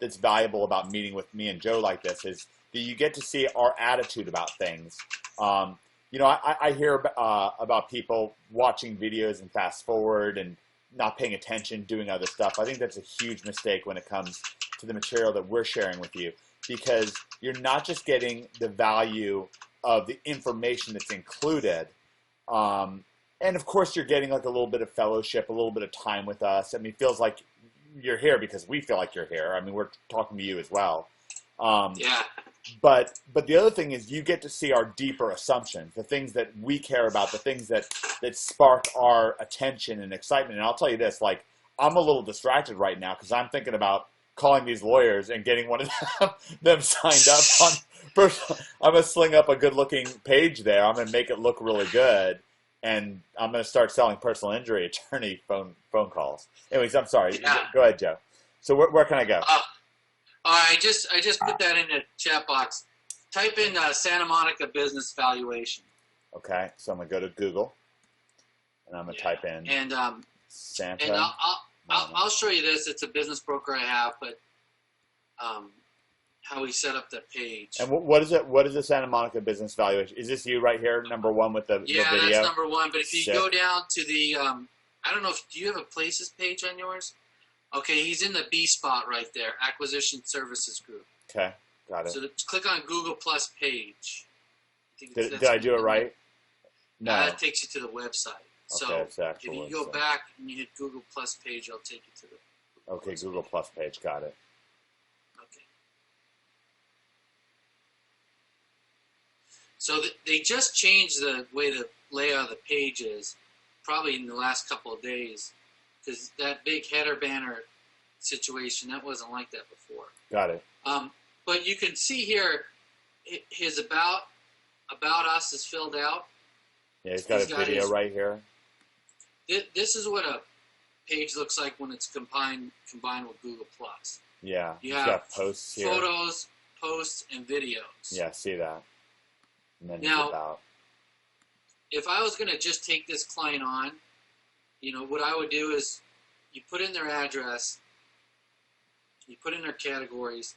that's valuable about meeting with me and Joe like this is that you get to see our attitude about things. I hear about people watching videos and fast forward and not paying attention, doing other stuff. I think that's a huge mistake when it comes to the material that we're sharing with you. Because you're not just getting the value of the information that's included, And of course, you're getting like a little bit of fellowship, a little bit of time with us. I mean, it feels like you're here because we feel like you're here. I mean, we're talking to you as well. Yeah. But the other thing is you get to see our deeper assumptions, the things that we care about, the things that spark our attention and excitement. And I'll tell you this, like, I'm a little distracted right now because I'm thinking about calling these lawyers and getting one of them signed up on. First, I'm going to sling up a good-looking page there. I'm going to make it look really good, and I'm going to start selling personal injury attorney phone calls. Anyways, I'm sorry. Yeah. Go ahead, Joe. So where can I go? I just put that in the chat box. Type in Santa Monica business valuation. Okay, so I'm going to go to Google, and I'm going to type in Santa. And I'll show you this. It's a business broker I have, but how we set up the page. And what is it? What is the Santa Monica business valuation? Is this you right here, number one with the video? That's number one. But if you go down to the, I don't know do you have a places page on yours? Okay, he's in the B spot right there, Acquisition Services Group. Okay, got it. So click on Google Plus page. Did I do it right? No. That takes you to the website. Okay, so if you go back and you hit Google Plus page, I'll take you to the Okay, Google Plus page, got it. Okay. So they just changed the way the layout of the page is, probably in the last couple of days, because that big header banner situation, that wasn't like that before. Got it. But you can see here, his about us is filled out. Yeah, he's got a video right here. This is what a page looks like when it's combined with Google Plus. Yeah, you have got posts here. Photos, posts, and videos. Yeah, see that. And then now, about. If I was going to just take this client on, what I would do is you put in their address, you put in their categories,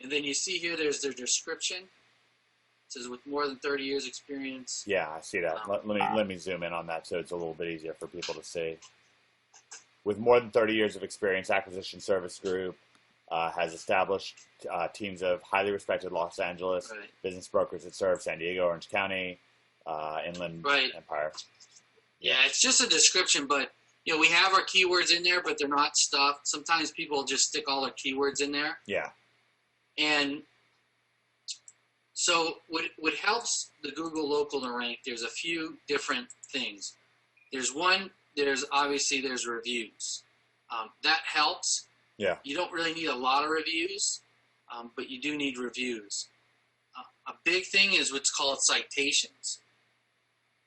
and then you see here there's their description. It says with more than 30 years experience. Yeah, I see that. Let me zoom in on that so it's a little bit easier for people to see. With more than 30 years of experience, Acquisition Service Group has established teams of highly respected Los Angeles business brokers that serve San Diego, Orange County, Inland Empire. Yeah, it's just a description, but we have our keywords in there, but they're not stuffed. Sometimes people just stick all their keywords in there. Yeah. And so what helps the Google local to rank, there's a few different things. There's obviously reviews. That helps. Yeah. You don't really need a lot of reviews, but you do need reviews. A big thing is what's called citations.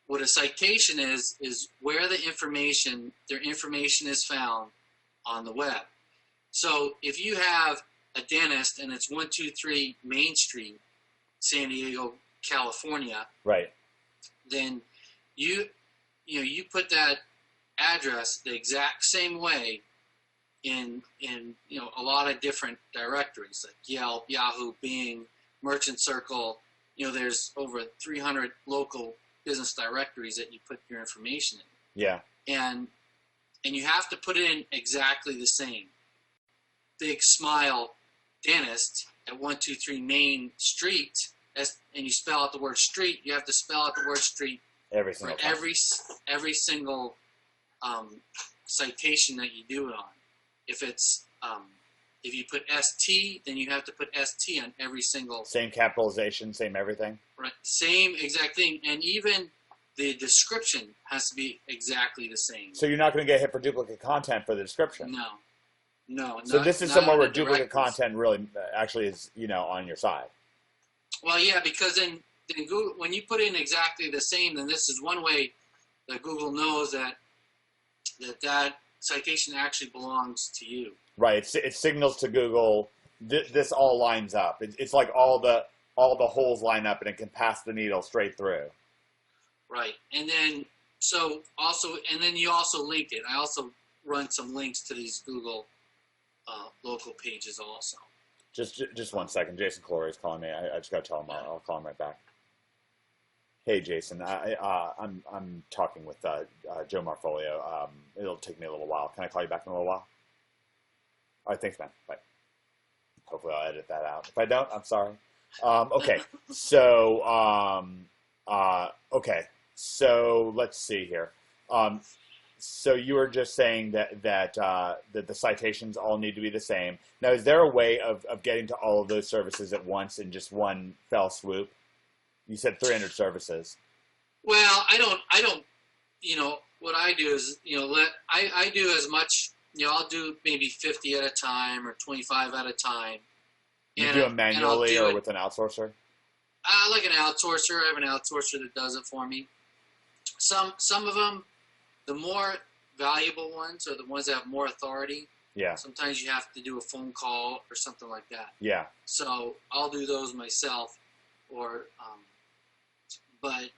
What a citation is where their information is found on the web. So if you have a dentist and it's 123 Main Street, San Diego, California, right, then you put that address the exact same way in a lot of different directories like Yelp, Yahoo, Bing, Merchant Circle. There's over 300 local business directories that you put your information in. Yeah. And you have to put it in exactly the same. Big Smile Dentist at 123 Main Street, and you spell out the word street, you have to spell out the word street every single time. Every single citation that you do it on. If it's if you put ST, then you have to put ST on every single. Same capitalization, same everything. Right, same exact thing, and even the description has to be exactly the same. So you're not going to get hit for duplicate content for the description. No. So this is somewhere where duplicate content really actually is, on your side. Well, yeah, because then Google, when you put in exactly the same, then this is one way that Google knows that citation actually belongs to you. Right. It signals to Google this all lines up. It's like all the holes line up and it can pass the needle straight through. Right. And then you also link it. I also run some links to these Google local pages also. Just 1 second. Jason Clory is calling me. I just got to tell him I'll call him right back. Hey, Jason. I'm talking with Joe Marfolio. It'll take me a little while. Can I call you back in a little while? All right, thanks, man. Bye. Hopefully I'll edit that out. If I don't, I'm sorry. Okay, so let's see here. So you were just saying that the citations all need to be the same. Now, is there a way of getting to all of those services at once in just one fell swoop? You said 300 services. Well, I don't. What I do is, I do as much. I'll do maybe 50 at a time or 25 at a time. You do them manually or with an outsourcer? Like an outsourcer. I have an outsourcer that does it for me. Some of them, the more valuable ones are the ones that have more authority. Yeah. Sometimes you have to do a phone call or something like that. Yeah. So I'll do those myself, but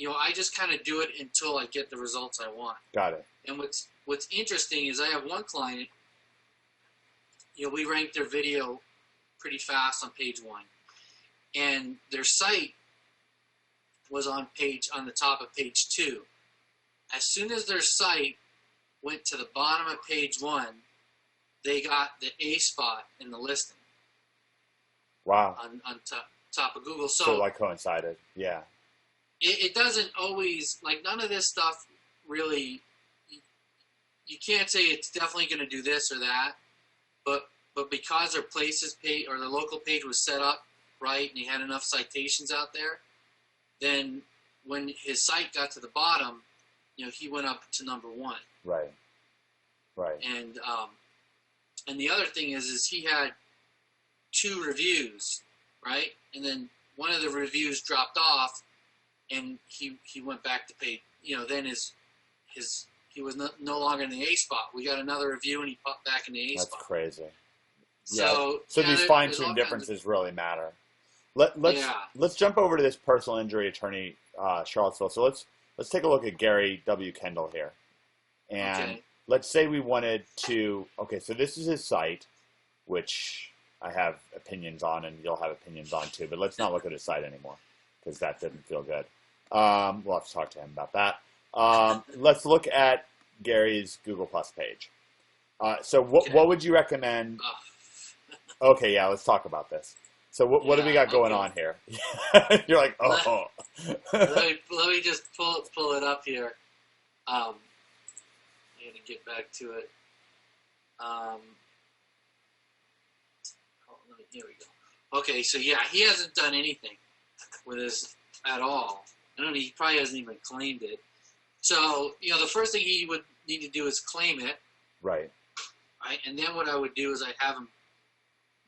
I just kind of do it until I get the results I want. Got it. And what's interesting is I have one client. We ranked their video pretty fast on page 1, and their site was on the top of page 2. As soon as their site went to the bottom of page 1, they got the A spot in the listing. Wow. On top of Google. So like coincided. Yeah. It doesn't always, like, none of this stuff really, you can't say it's definitely going to do this or that, but because their places page or their local page was set up right and he had enough citations out there, then when his site got to the bottom, he went up to number 1. Right. Right. And the other thing is he had 2 reviews, right? And then one of the reviews dropped off, and he went back to page. Then he was no longer in the A spot. We got another review, and he popped back in the A spot. That's crazy. So these fine-tuned differences really matter. Let's jump over to this personal injury attorney, Charlottesville. So let's take a look at Gary W. Kendall here, and let's say we wanted to. Okay, so this is his site, which I have opinions on, and you'll have opinions on too. But let's not look at his site anymore because that didn't feel good. We'll have to talk to him about that. Let's look at Gary's Google Plus page. So what would you recommend? Okay, yeah, let's talk about this. So what do we got going on here? You're like, oh. let me just pull it up here. I got to get back to it. Here we go. Okay, so yeah, he hasn't done anything with this at all. I don't know, he probably hasn't even claimed it. So, the first thing he would need to do is claim it. Right. Right, and then what I would do is I'd have him.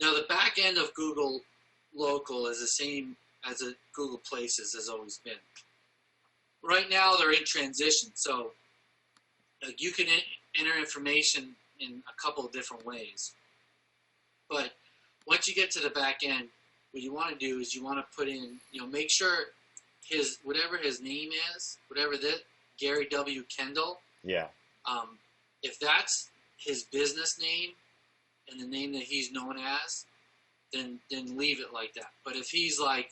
Now, the back end of Google Local is the same as Google Places has always been. Right now, they're in transition, so you can enter information in a couple of different ways. But once you get to the back end, what you want to do is you want to put in, make sure whatever his name is, Gary W. Kendall. Yeah. If that's his business name and the name that he's known as, then leave it like that. But if he's like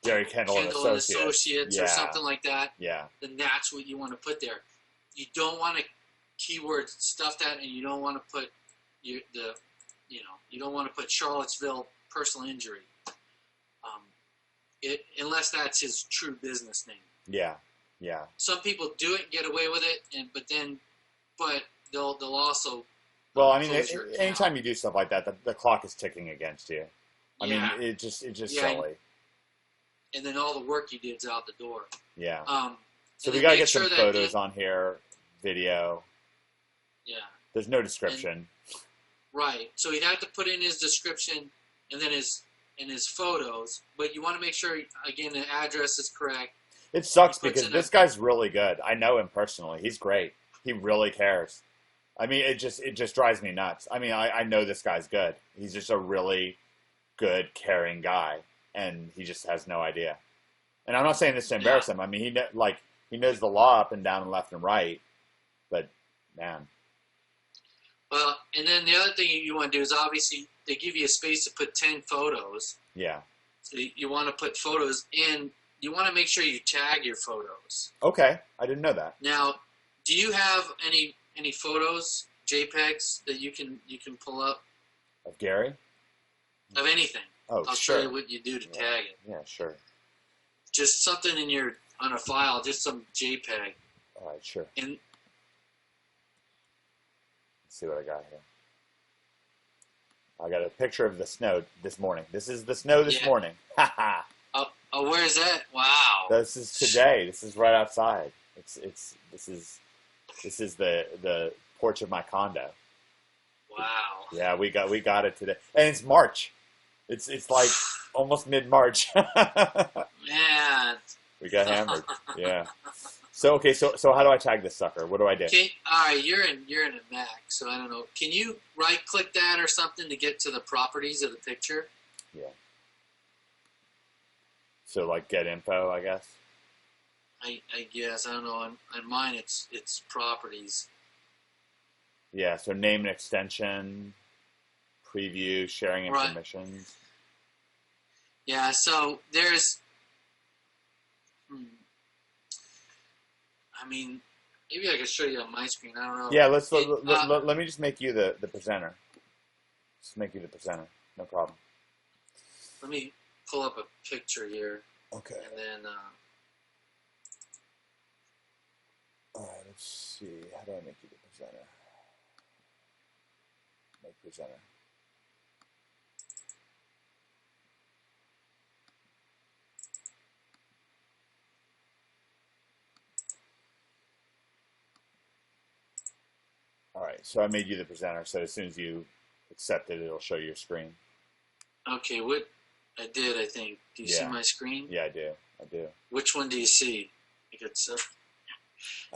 Gary Kendall and Associates or something like that, then that's what you want to put there. You don't want to keyword stuff that, and you don't want to put you don't want to put Charlottesville personal injury, unless that's his true business name. Yeah, yeah. Some people do it and get away with it, but they'll also. Well, I mean, anytime you do stuff like that, the clock is ticking against you. I mean, it's just silly. And then all the work you did is out the door. Yeah. So we gotta get some photos on here, video. Yeah. There's no description. Right. So he'd have to put in his description and then his photos, but you want to make sure again the address is correct. It sucks because this guy's really good. I know him personally. He's great. He really cares. I mean, it just drives me nuts. I mean, I know this guy's good. He's just a really good, caring guy, and he just has no idea. And I'm not saying this to embarrass him. I mean, he knows the law up and down and left and right, but man. Well, and then the other thing you want to do is obviously they give you a space to put 10 photos. Yeah. So you want to put photos in. You want to make sure you tag your photos. Okay, I didn't know that. Now, do you have any photos, JPEGs that you can pull up? Of Gary? Of anything. Oh, I'll show you what you do to tag it. Yeah, sure. Just something on a file, just some JPEG. All right, sure. And Let's see what I got here. I got a picture of the snow this morning. This is the snow this morning. Ha ha. Oh, where is that? Wow. This is today. This is right outside. This is the porch of my condo. Wow. Yeah, we got it today, and it's March. It's like almost mid-March. Man. We got hammered. Yeah. So okay, so how do I tag this sucker? What do I do? All right, you're in a Mac, so I don't know. Can you right-click that or something to get to the properties of the picture? Yeah. So like get info, I guess. I guess I don't know. On mine, it's properties. Yeah. So name and extension, preview, sharing information. Right. Yeah. So there's. I mean, maybe I could show you on my screen. I don't know. Yeah. Let me just make you the presenter. Just make you the presenter. No problem. Let me pull up a picture here. Okay. And then. All right. Let's see. How do I make you the presenter? Make presenter. All right, so I made you the presenter, so as soon as you accept it, it'll show your screen. Okay, what I did, I think. Do you see my screen? Yeah, I do. Which one do you see? Do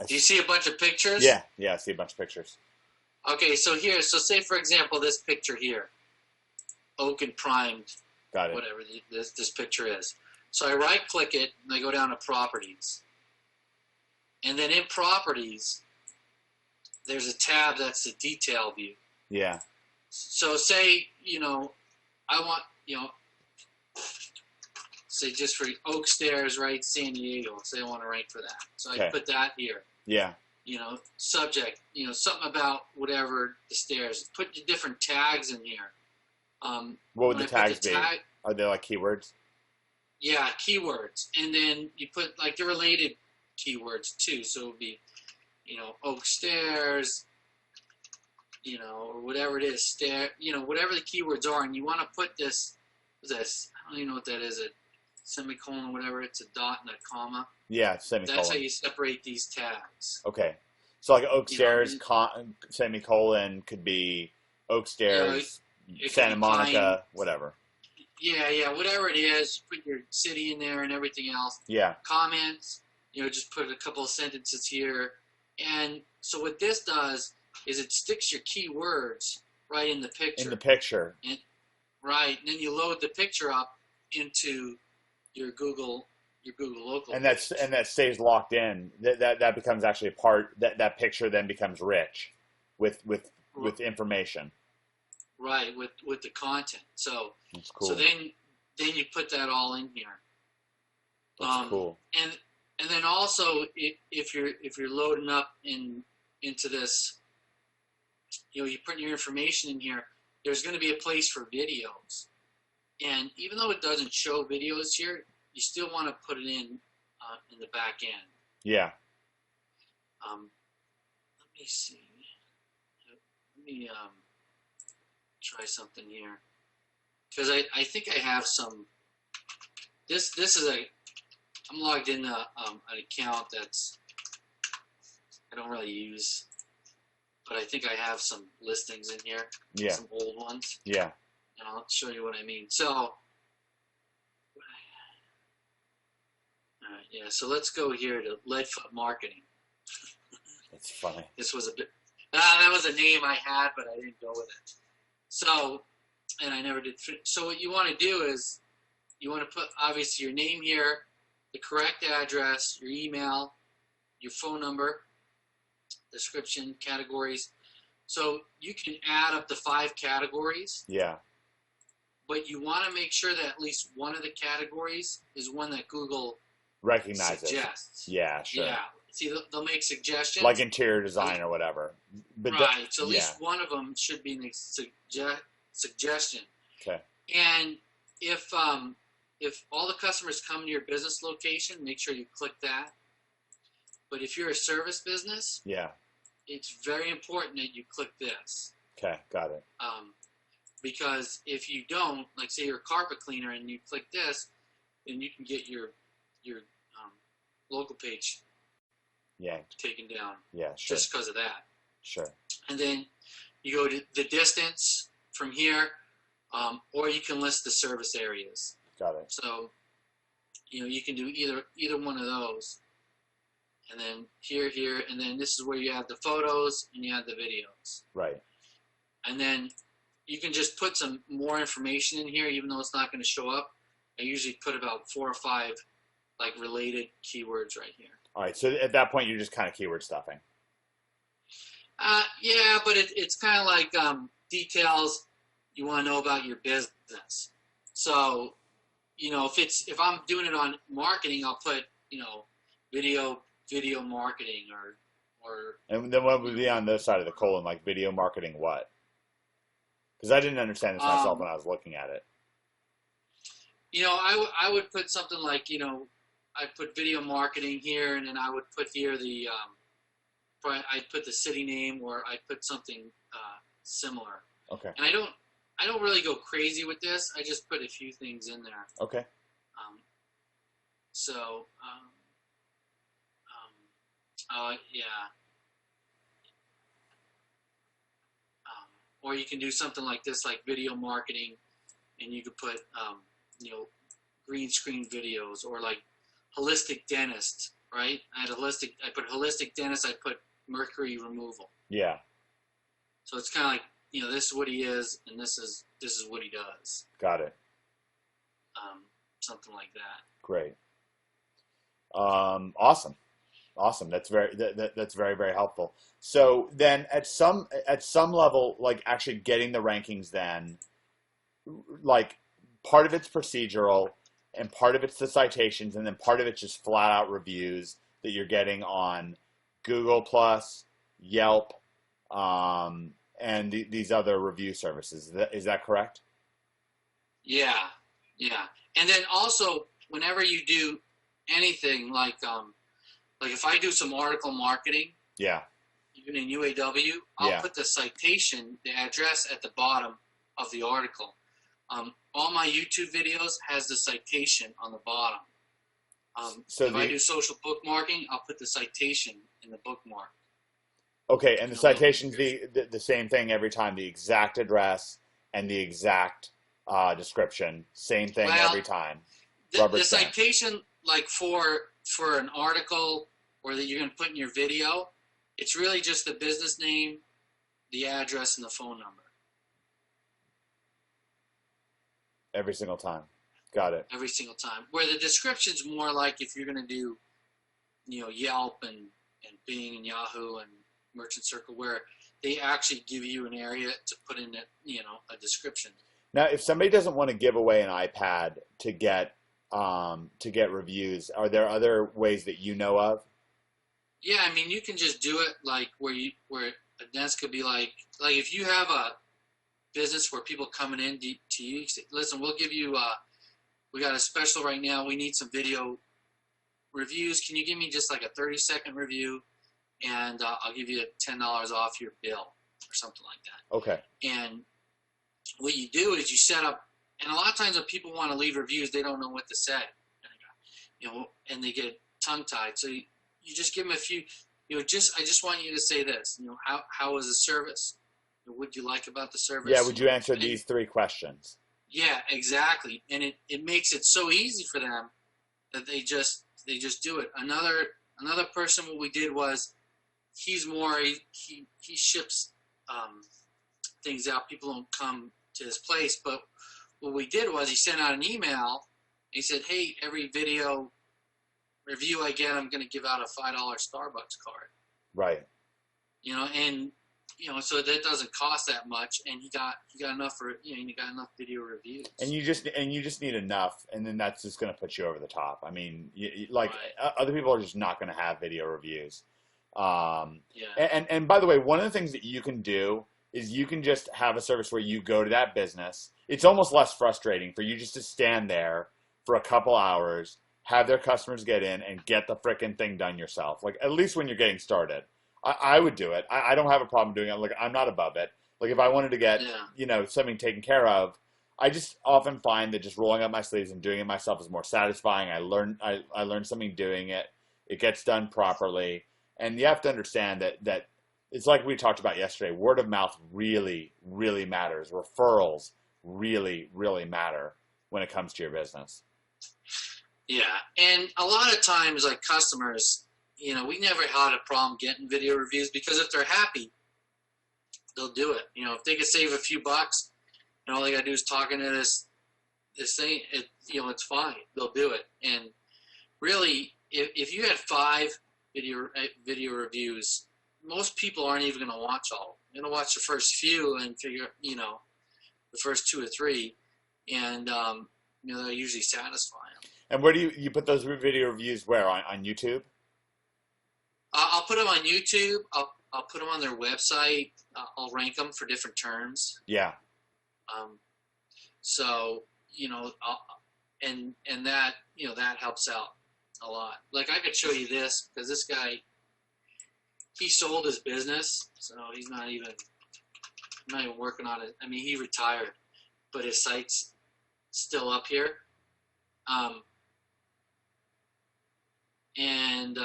you see a bunch of pictures? Yeah, I see a bunch of pictures. Okay, so say for example, this picture here, oak and primed. Got it. Whatever this picture is. So I right-click it, and I go down to Properties. And then in Properties, there's a tab that's the detail view. Yeah. So say, I want, say just for Oak Stairs, right, San Diego. Say I want to rank for that. So I put that here. Yeah. Subject, something about whatever the stairs. Put the different tags in here. What would the tags be? Are they like keywords? Yeah, keywords. And then you put like the related keywords too. So it would be, Oak Stairs, or whatever it is, whatever the keywords are, and you want to put this, I don't even know what that is, a semicolon, whatever, it's a dot and a comma. Yeah, semicolon. That's how you separate these tags. Okay. So like Oak Stairs, semicolon could be Oak Stairs, Santa Monica, whatever. Yeah, whatever it is, put your city in there and everything else. Yeah. Comments, just put a couple of sentences here. And so what this does is it sticks your keywords right in the picture. In the picture. Right. And then you load the picture up into your Google local. And that stays locked in. That becomes actually a part that picture then becomes rich with information. Right, with the content. So that's cool. So then you put that all in here. That's cool. And then also, if you're loading up into this, you put your information in here. There's going to be a place for videos, and even though it doesn't show videos here, you still want to put it in the back end. Yeah. Let me see. Let me try something here, because I think I have some. This is I'm logged in an account that's I don't really use, but I think I have some listings in here. Yeah. Some old ones. Yeah. And I'll show you what I mean. So, yeah. So let's go here to Leadfoot Marketing. That's funny. This was a bit. That was a name I had, but I didn't go with it. So, and I never did. So what you want to do is you want to put obviously your name here, the correct address, your email, your phone number, description, categories. So you can add up to 5 categories. Yeah. But you want to make sure that at least one of the categories is one that Google recognizes. Suggests. Yeah, sure. Yeah. See, they'll make suggestions. Like interior design or whatever. But right. So at least one of them should be a suggestion. Okay. And if all the customers come to your business location, make sure you click that. But if you're a service business, Yeah. it's very important that you click this. Okay, got it. Because if you don't, like say you're a carpet cleaner and you click this, then you can get your local page Yanked. taken down. Yeah, sure. Just because of that. Sure. And then you go to the distance from here, or you can list the service areas. Got it. So, you can do either one of those. And then here, and then this is where you have the photos and you have the videos. Right. And then you can just put some more information in here, even though it's not going to show up. I usually put about 4 or 5 related keywords right here. All right. So at that point, you're just kind of keyword stuffing. Yeah, but it's kind of like details you want to know about your business. So, if I'm doing it on marketing, I'll put video marketing or. And then what would be on the side of the colon, like video marketing what? Because I didn't understand this myself when I was looking at it. I would put something like I'd put video marketing here, and then I would put here the I'd put the city name, or I'd put something similar. Okay. And I don't really go crazy with this. I just put a few things in there. Okay. Yeah. Or you can do something like this, like video marketing, and you could put green screen videos, or like holistic dentist, right? I put holistic dentist. I put mercury removal. Yeah. So it's kind of like this is what he is, and this is what he does. Got it. Something like that. Great. Awesome. That's very, very helpful. So then at some level, like actually getting the rankings, then like part of it's procedural and part of it's the citations, and then part of it's just flat out reviews that you're getting on Google Plus, Yelp, and these other review services. Is that correct? Yeah. And then also, whenever you do anything like if I do some article marketing, yeah, even in UAW, I'll put the citation, the address at the bottom of the article. All my YouTube videos has the citation on the bottom. So if I do social bookmarking, I'll put the citation in the bookmark. Okay, and the citation's the same thing every time, the exact address and the exact description, same thing every time. The citation, like for an article or that you're going to put in your video, it's really just the business name, the address, and the phone number. Every single time. Got it. Every single time. Where the description's more like if you're going to do, Yelp and Bing and Yahoo and Merchant Circle, where they actually give you an area to put in a description. Now, if somebody doesn't want to give away an iPad to get reviews, are there other ways that you know of? Yeah, I mean, you can just do it like where a desk could be like if you have a business where people coming in to you, say, listen, we'll give you we got a special right now. We need some video reviews. Can you give me just like a 30-second review, and I'll give you $10 off your bill or something like that. Okay. And what you do is you set up, and a lot of times when people want to leave reviews, they don't know what to say, and they get tongue-tied. So you just give them a few, I just want you to say this, how was the service? What do you like about the service? Yeah, would you answer these 3 questions? Yeah, exactly. And it makes it so easy for them that they just do it. Another person, what we did was, he's more, he ships things out. People don't come to his place, but what we did was he sent out an email. He said, hey, every video review I get, I'm going to give out a $5 Starbucks card. Right. And so that doesn't cost that much, and he got enough for he got enough video reviews. And you just need enough, and then that's just going to put you over the top. I mean, Right. Other people are just not going to have video reviews. Yeah. And by the way, one of the things that you can do is you can just have a service where you go to that business. It's almost less frustrating for you just to stand there for a couple hours, have their customers get in and get the frickin' thing done yourself. Like, at least when you're getting started. I would do it. I don't have a problem doing it. Like, I'm not above it. Like, if I wanted to get, something taken care of, I just often find that just rolling up my sleeves and doing it myself is more satisfying. I learn something doing it. It gets done properly. And you have to understand that it's like we talked about yesterday. Word of mouth really, really matters. Referrals really, really matter when it comes to your business. Yeah, and a lot of times, like customers, we never had a problem getting video reviews because if they're happy, they'll do it. If they could save a few bucks, all they gotta do is talking to this thing. It's fine. They'll do it. And really, if you had 5 video reviews, most people aren't even gonna watch all. They're gonna watch the first few and figure, the first 2 or 3, and they'll usually satisfy them. And where do you put those video reviews? Where on YouTube? I'll put them on YouTube. I'll put them on their website. I'll rank them for different terms. Yeah. So and that that helps out a lot. Like I could show you this because this guy, he sold his business, so he's not even working on it. I mean, he retired, but his site's still up here. And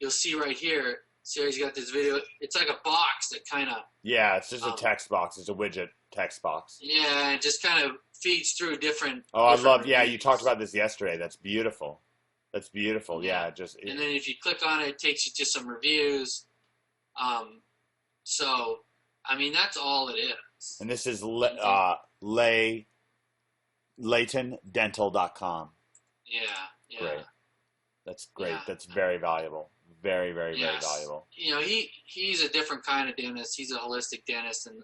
you'll see right here, he's got this video. It's like a box that kind of... Yeah, it's just a text box. It's a widget text box. Yeah, it just kind of feeds through different... Oh, I love... Yeah, you talked about this yesterday. That's beautiful. That's beautiful. Yeah, And then if you click on it, it takes you to some reviews. So, I mean, that's all it is. And this is LaytonDental.com. Yeah. Great. That's great. Yeah. That's very valuable. Very, very, very valuable. He's a different kind of dentist. He's a holistic dentist, and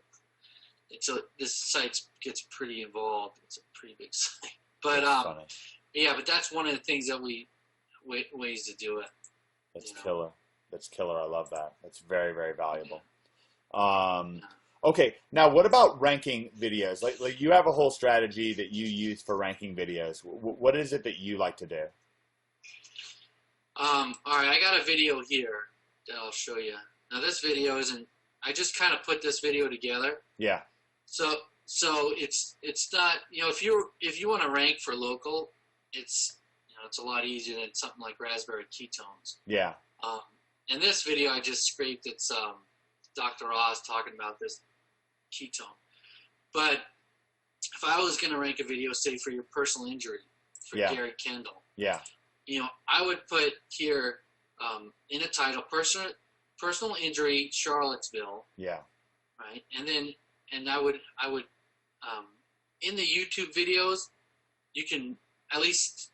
this site gets pretty involved. It's a pretty big site. But funny. But that's one of the things that ways to do it. That's killer. That's killer. I love that. That's very, very valuable. Okay, now what about ranking videos? Like you have a whole strategy that you use for ranking videos. What is it that you like to do? All right, I got a video here that I'll show you. Now this video isn't. I just kind of put this video together. Yeah. So it's not. If you want to rank for local, it's a lot easier than something like raspberry ketones. Yeah. In this video I just scraped. It's Dr. Oz talking about this ketone. But if I was going to rank a video, say for your personal injury, for Gary Kendall. Yeah. I would put here in a title, personal injury, Charlottesville. Yeah. Right, and I would in the YouTube videos, you can at least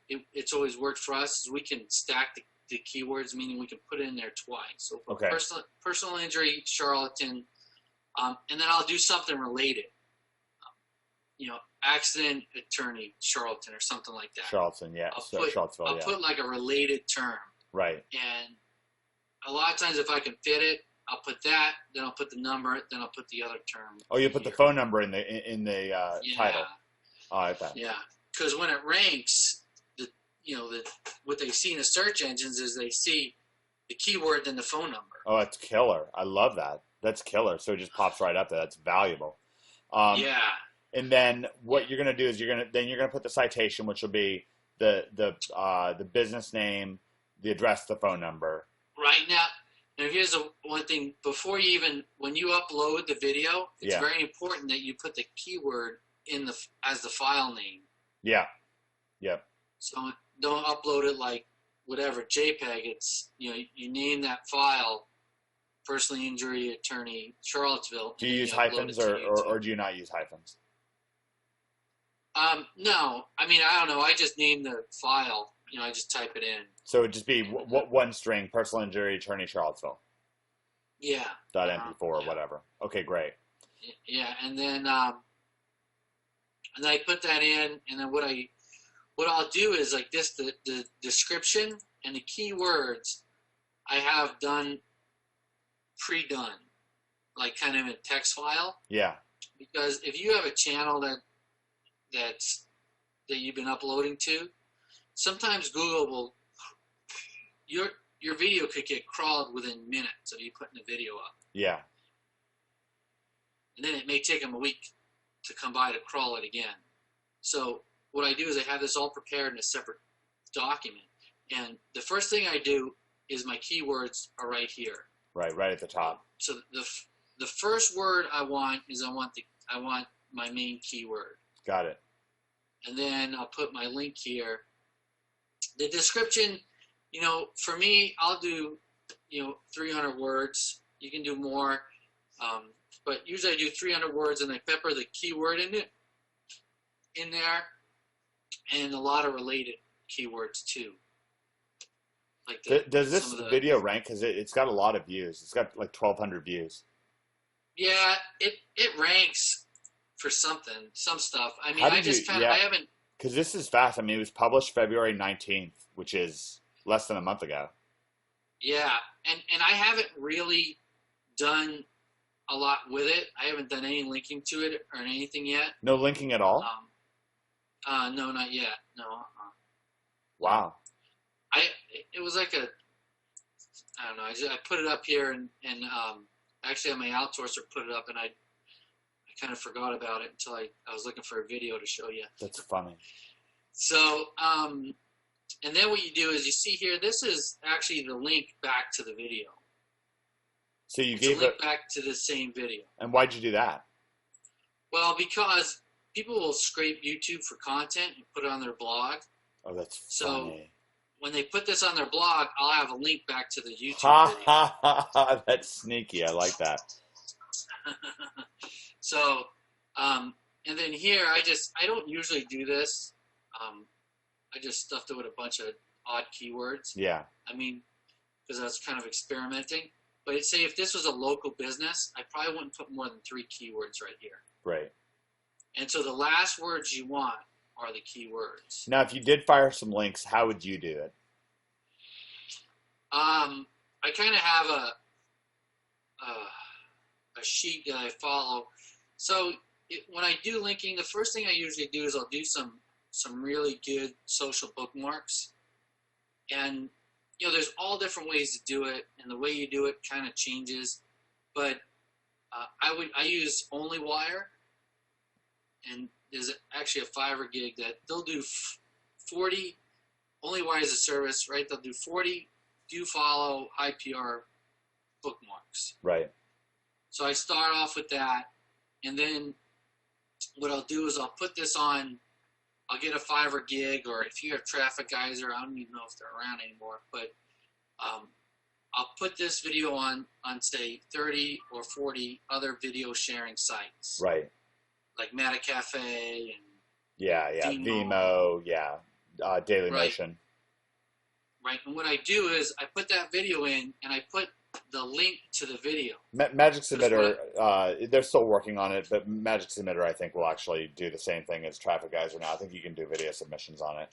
it's always worked for us. Is we can stack the keywords, meaning we can put it in there twice. So personal injury, charlatan, and then I'll do something related. Accident attorney, charlatan, or something like that. Charlatan, yeah. I'll put like a related term. Right. And a lot of times if I can fit it, I'll put that, then I'll put the number, then I'll put the other term. Oh, you put the phone number in the title. Oh, I bet. Yeah, because when it ranks, what they see in the search engines is they see the keyword then the phone number. Oh, that's killer. I love that. That's killer. So it just pops right up there. That's valuable. Yeah. And then what you're going to do is you're going to put the citation, which will be the business name, the address, the phone number. Right now, here's one thing. Before when you upload the video, it's very important that you put the keyword as the file name. Yeah. Yep. So don't upload it like whatever JPEG. It's you name that file, personal injury attorney, Charlottesville. Do you use hyphens or do you not use hyphens? No, I mean, I don't know. I just name the file. I just type it in. So it would just be one string, personal injury attorney, Charlottesville. Yeah. .mp4 or whatever. Okay, great. Yeah, and then I put that in, and then what I'll do is like this: the description and the keywords I have pre-done, like kind of in a text file. Yeah. Because if you have a channel that you've been uploading to, sometimes Google will your video could get crawled within minutes of you putting the video up. Yeah. And then it may take them a week to come by to crawl it again. So what I do is I have this all prepared in a separate document. And the first thing I do is my keywords are right here. Right at the top. So the first word I want is I want my main keyword. Got it. And then I'll put my link here. The description, for me, I'll do 300 words. You can do more, but usually I do 300 words, and I pepper the keyword in there, and a lot of related keywords too. Like does this video rank? Because it's got a lot of views. It's got like 1,200 views. Yeah, it ranks for some stuff. I mean, I haven't. Because this is fast. I mean, it was published February 19th, which is less than a month ago. Yeah, and I haven't really done a lot with it. I haven't done any linking to it or anything yet. No linking at all? No, not yet. No. Wow. It was like I don't know. I put it up here and actually had my outsourcer put it up, and I kind of forgot about it until I was looking for a video to show you. That's funny. So, and then what you do is you see here, this is actually the link back to the video. So you gave a link back to the same video. And why'd you do that? Well, because people will scrape YouTube for content and put it on their blog. Oh, that's funny. So when they put this on their blog, I'll have a link back to the YouTube video. That's sneaky. I like that. So, and then here, I don't usually do this. I just stuffed it with a bunch of odd keywords. Yeah. I mean, because I was kind of experimenting. But say if this was a local business, I probably wouldn't put more than 3 keywords right here. Right. And so the last words you want are the keywords. Now, if you did fire some links, how would you do it? I kind of have a sheet that I follow. So when I do linking, the first thing I usually do is I'll do some really good social bookmarks. And, there's all different ways to do it, and the way you do it kind of changes. But I use OnlyWire, and there's actually a Fiverr gig that they'll do 40. OnlyWire is a service, right? They'll do 40 do follow high PR bookmarks. Right. So I start off with that, and then what I'll do is I'll put this on. I'll get a Fiverr gig, or if you have Traffic Geyser, I don't even know if they're around anymore, but I'll put this video on say 30 or 40 other video sharing sites. Right. Like Metacafe and Vimeo, Dailymotion. Right, and what I do is I put that video in, and I put the link to the video. Magic Submitter, they're still working on it, but Magic Submitter, I think, will actually do the same thing as Traffic Geyser now. I think you can do video submissions on it.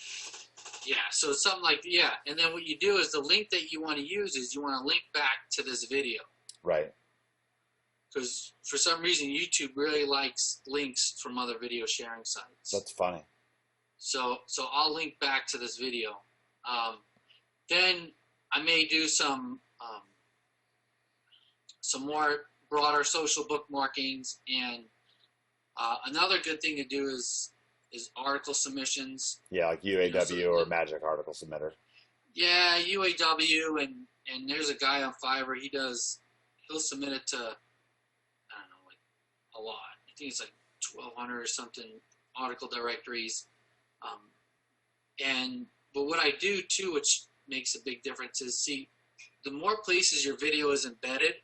Yeah, so something like, and then what you do is the link that you want to use is you want to link back to this video. Right. Because for some reason, YouTube really likes links from other video sharing sites. That's funny. So I'll link back to this video. Then I may do some more broader social bookmarkings, and another good thing to do is article submissions. Yeah, like UAW or Magic Article Submitter. Yeah, UAW, and there's a guy on Fiverr. He'll submit it to, I don't know, like a lot. I think it's like 1,200 or something article directories. But what I do too, which makes a big difference, is the more places your video is embedded,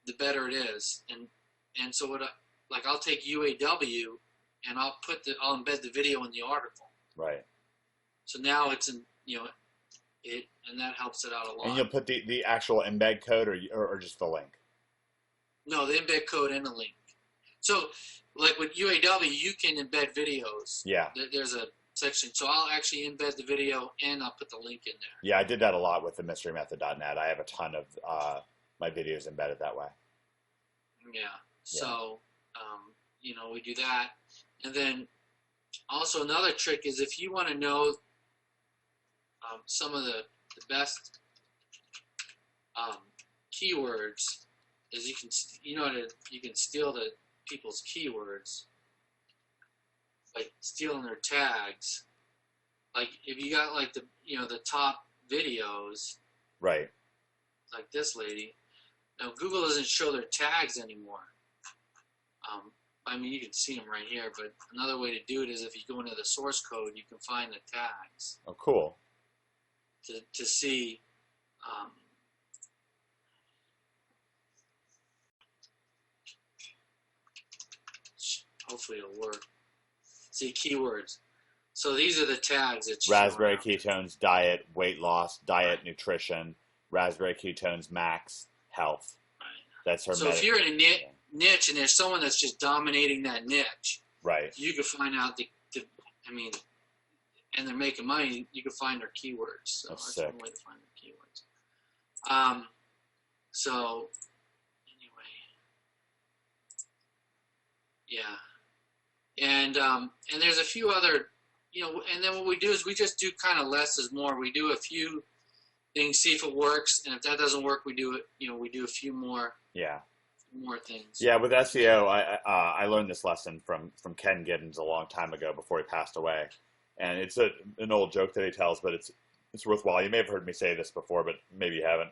the better it is. And so I'll take UAW and I'll embed the video in the article. Right. So now it's in, and that helps it out a lot. And you'll put the actual embed code or just the link? No, the embed code and the link. So like with UAW, you can embed videos. Yeah. There's a section. So I'll actually embed the video and I'll put the link in there. Yeah, I did that a lot with the mysterymethod.net. I have a ton of my videos embedded that way. Yeah. So, we do that. And then Also, another trick is if you want to know some of the best keywords, is you can steal the people's keywords by stealing their tags. Like if you got like the top videos, right? Like this lady. Now Google doesn't show their tags anymore. I mean, you can see them right here, but another way to do it is if you go into the source code, you can find the tags. Oh, cool. To see. Hopefully it'll work. See keywords. So these are the tags that raspberry ketones diet, weight loss, diet, nutrition, raspberry ketones max, health. Right. That's her. So if you're in a niche and there's someone that's just dominating that niche, right? You can find out and they're making money. You can find their keywords. So that's one way to find their keywords. So anyway, yeah. And there's a few other, and then what we do is we just do kind of less is more. We do a few things, see if it works, and if that doesn't work, we do it. We do a few more. Yeah. More things. Yeah, with SEO, I learned this lesson from Ken Giddens a long time ago before he passed away, and it's an old joke that he tells, but it's worthwhile. You may have heard me say this before, but maybe you haven't.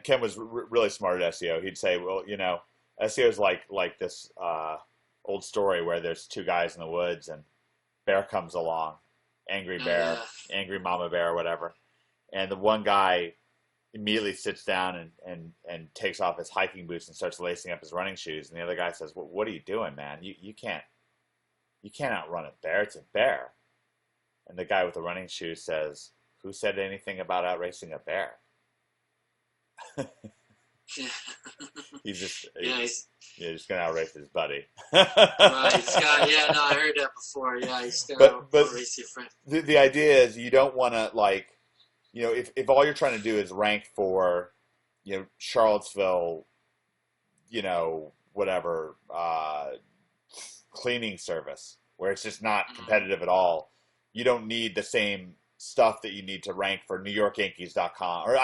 Ken was really smart at SEO. He'd say, well, SEO is like this old story where there's two guys in the woods and bear comes along, angry bear, angry mama bear, or whatever, and the one guy immediately sits down and takes off his hiking boots and starts lacing up his running shoes, and the other guy says, well, what are you doing, man? You can't outrun a bear. It's a bear. And the guy with the running shoes says, who said anything about outracing a bear? He's just just gonna outrace his buddy. Right, I heard that before. Yeah, he's gonna outrace your friend. The idea is you don't want to if all you're trying to do is rank for Charlottesville, whatever cleaning service where it's just not competitive at all, you don't need the same stuff that you need to rank for NewYorkYankees.com, or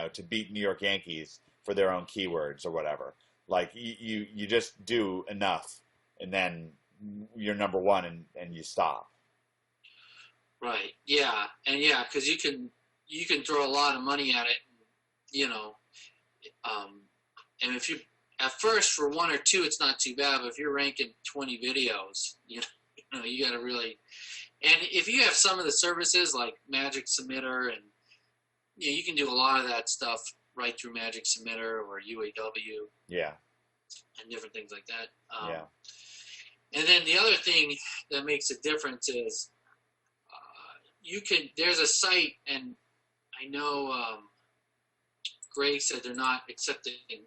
to beat New York Yankees for their own keywords or whatever. Like you just do enough, and then you're number one, and you stop. Right. Yeah, and because you can throw a lot of money at it, and if you at first for one or two, it's not too bad, but if you're ranking 20 videos, you got to really. And if you have some of the services like Magic Submitter, and you can do a lot of that stuff right through Magic Submitter or UAW. Yeah. And different things like that. Yeah. And then the other thing that makes a difference is there's a site, and I know Greg said they're not accepting.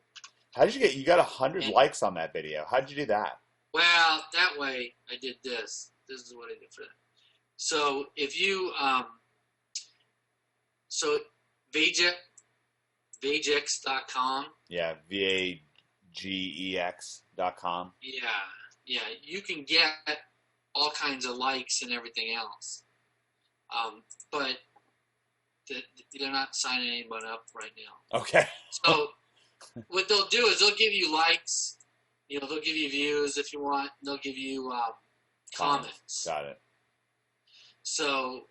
How did you got 100 likes on that video? How did you do that? Well, that way I did this. This is what I did for that. So if you, Qzx899 Yeah, VAGEX.com. Yeah, you can get all kinds of likes and everything else. But they're not signing anyone up right now. Okay. So what they'll do is they'll give you likes, they'll give you views if you want, and they'll give you comments. Got it. So,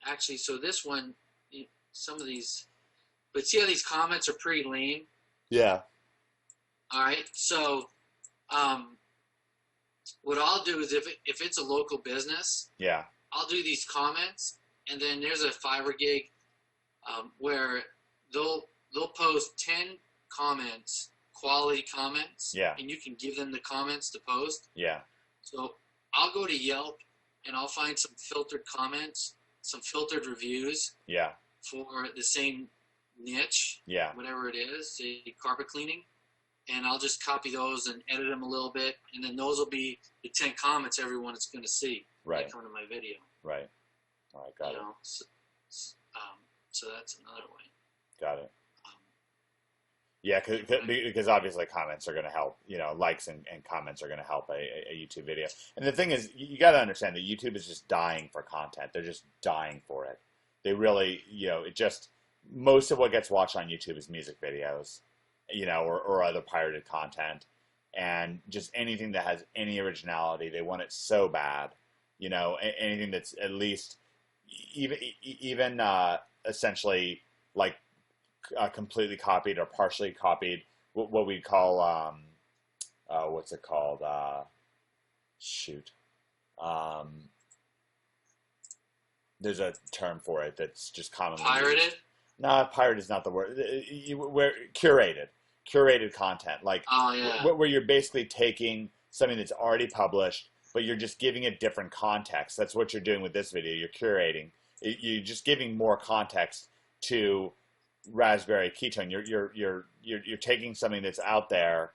actually, this one, some of these, but see how these comments are pretty lame? Yeah. All right. So, what I'll do is if it's a local business, yeah, I'll do these comments, and then there's a Fiverr gig where they'll post 10 comments, quality comments, yeah, and you can give them the comments to post. Yeah. So I'll go to Yelp, and I'll find some filtered comments, some filtered reviews. Yeah. For the same niche. Yeah. Whatever it is, say carpet cleaning, and I'll just copy those and edit them a little bit, and then those will be the 10 comments everyone is going to see. Right. When they come to my video. Right. All right. Got it. So that's another way. Got it. Yeah, because obviously comments are going to help. Likes and comments are going to help a YouTube video. And the thing is, you got to understand that YouTube is just dying for content. They're just dying for it. They really, it just, most of what gets watched on YouTube is music videos, or other pirated content. And just anything that has any originality, they want it so bad. Anything that's at least even essentially like completely copied or partially copied, what we call what's it called? Shoot, there's a term for it that's just commonly Pirated? used. No, pirate is not the word. Where curated content, like Oh yeah. where you're basically taking something that's already published, but you're just giving it different context. That's what you're doing with this video. You're curating. You're just giving more context to Raspberry Ketone. You're taking something that's out there.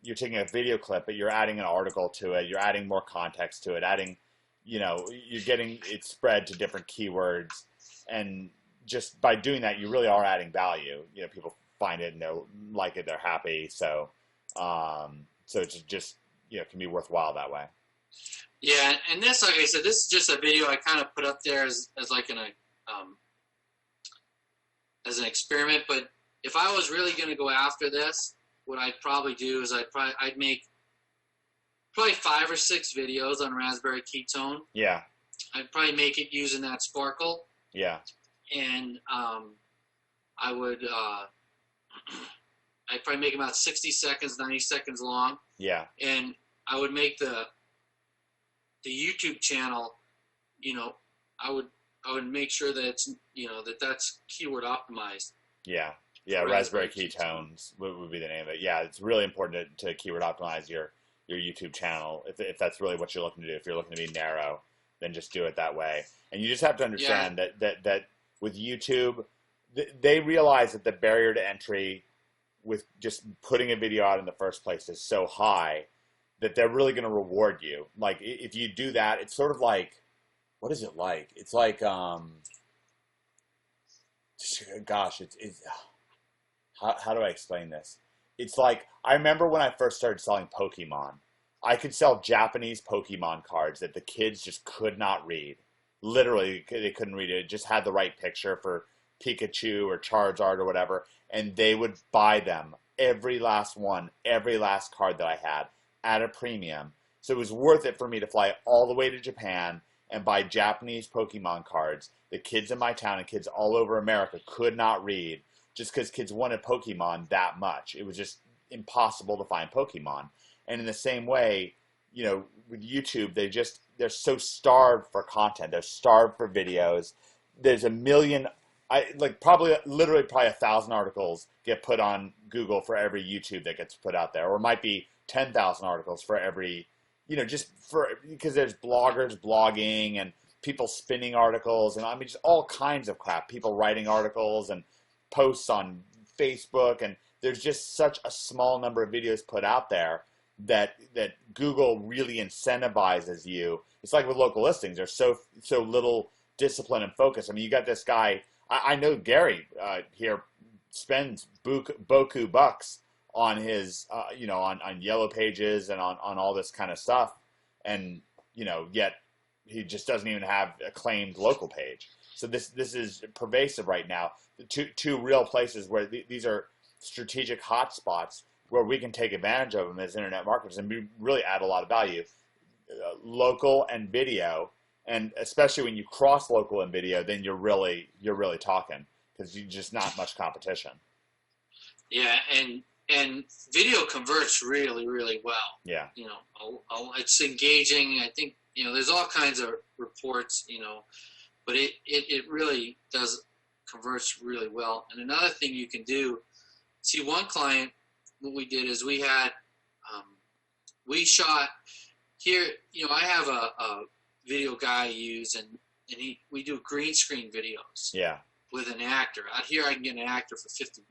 You're taking a video clip, but you're adding an article to it. You're adding more context to it. You're getting it spread to different keywords, and just by doing that, you really are adding value. People find it and they like it. They're happy. So it's just can be worthwhile that way. Yeah, and this, like I said, this is just a video I kind of put up there as like as an experiment. But if I was really going to go after this, what I'd probably do is I'd make probably 5 or 6 videos on Raspberry Ketone. Yeah. I'd probably make it using that sparkle. Yeah. And I would I'd probably make them about 60 seconds, 90 seconds long. Yeah. And I would make the YouTube channel, I would make sure that it's, that's keyword optimized. Yeah. Yeah. Raspberry Ketones would be the name of it. Yeah. It's really important to keyword optimize your YouTube channel. If that's really what you're looking to do, if you're looking to be narrow, then just do it that way. And you just have to understand that with YouTube, they realize that the barrier to entry with just putting a video out in the first place is so high that they're really going to reward you. Like, if you do that, it's sort of like, what is it like? It's like, gosh, it's how do I explain this? It's like, I remember when I first started selling Pokemon, I could sell Japanese Pokemon cards that the kids just could not read. Literally, they couldn't read it. It just had the right picture for Pikachu or Charizard or whatever, and they would buy them, every last one, every last card that I had, at a premium. So it was worth it for me to fly all the way to Japan and buy Japanese Pokemon cards that kids in my town and kids all over America could not read, just because kids wanted Pokemon that much. It was just impossible to find Pokemon. And in the same way, with YouTube, they're so starved for content. They're starved for videos. There's a million, probably 1,000 articles get put on Google for every YouTube that gets put out there, or it might be 10,000 articles for every, because there's bloggers blogging and people spinning articles, and just all kinds of crap. People writing articles and posts on Facebook, and there's just such a small number of videos put out there that Google really incentivizes you. It's like with local listings. There's so little discipline and focus. You got this guy, I know Gary here spends boku bucks on his, on Yellow Pages and on all this kind of stuff. And, yet he just doesn't even have a claimed local page. So this is pervasive right now. Two real places where these are strategic hotspots where we can take advantage of them as internet marketers and really add a lot of value. Local and video, and especially when you cross local and video, then you're really talking, because you're just not much competition. Yeah, and video converts really, really well. Yeah. It's engaging. I think, there's all kinds of reports, but it really does converts really well. And another thing you can do, see, one client, what we did is we had, we shot here, I have a video guy I use, and we do green screen videos. Yeah. With an actor. Out here I can get an actor for $50,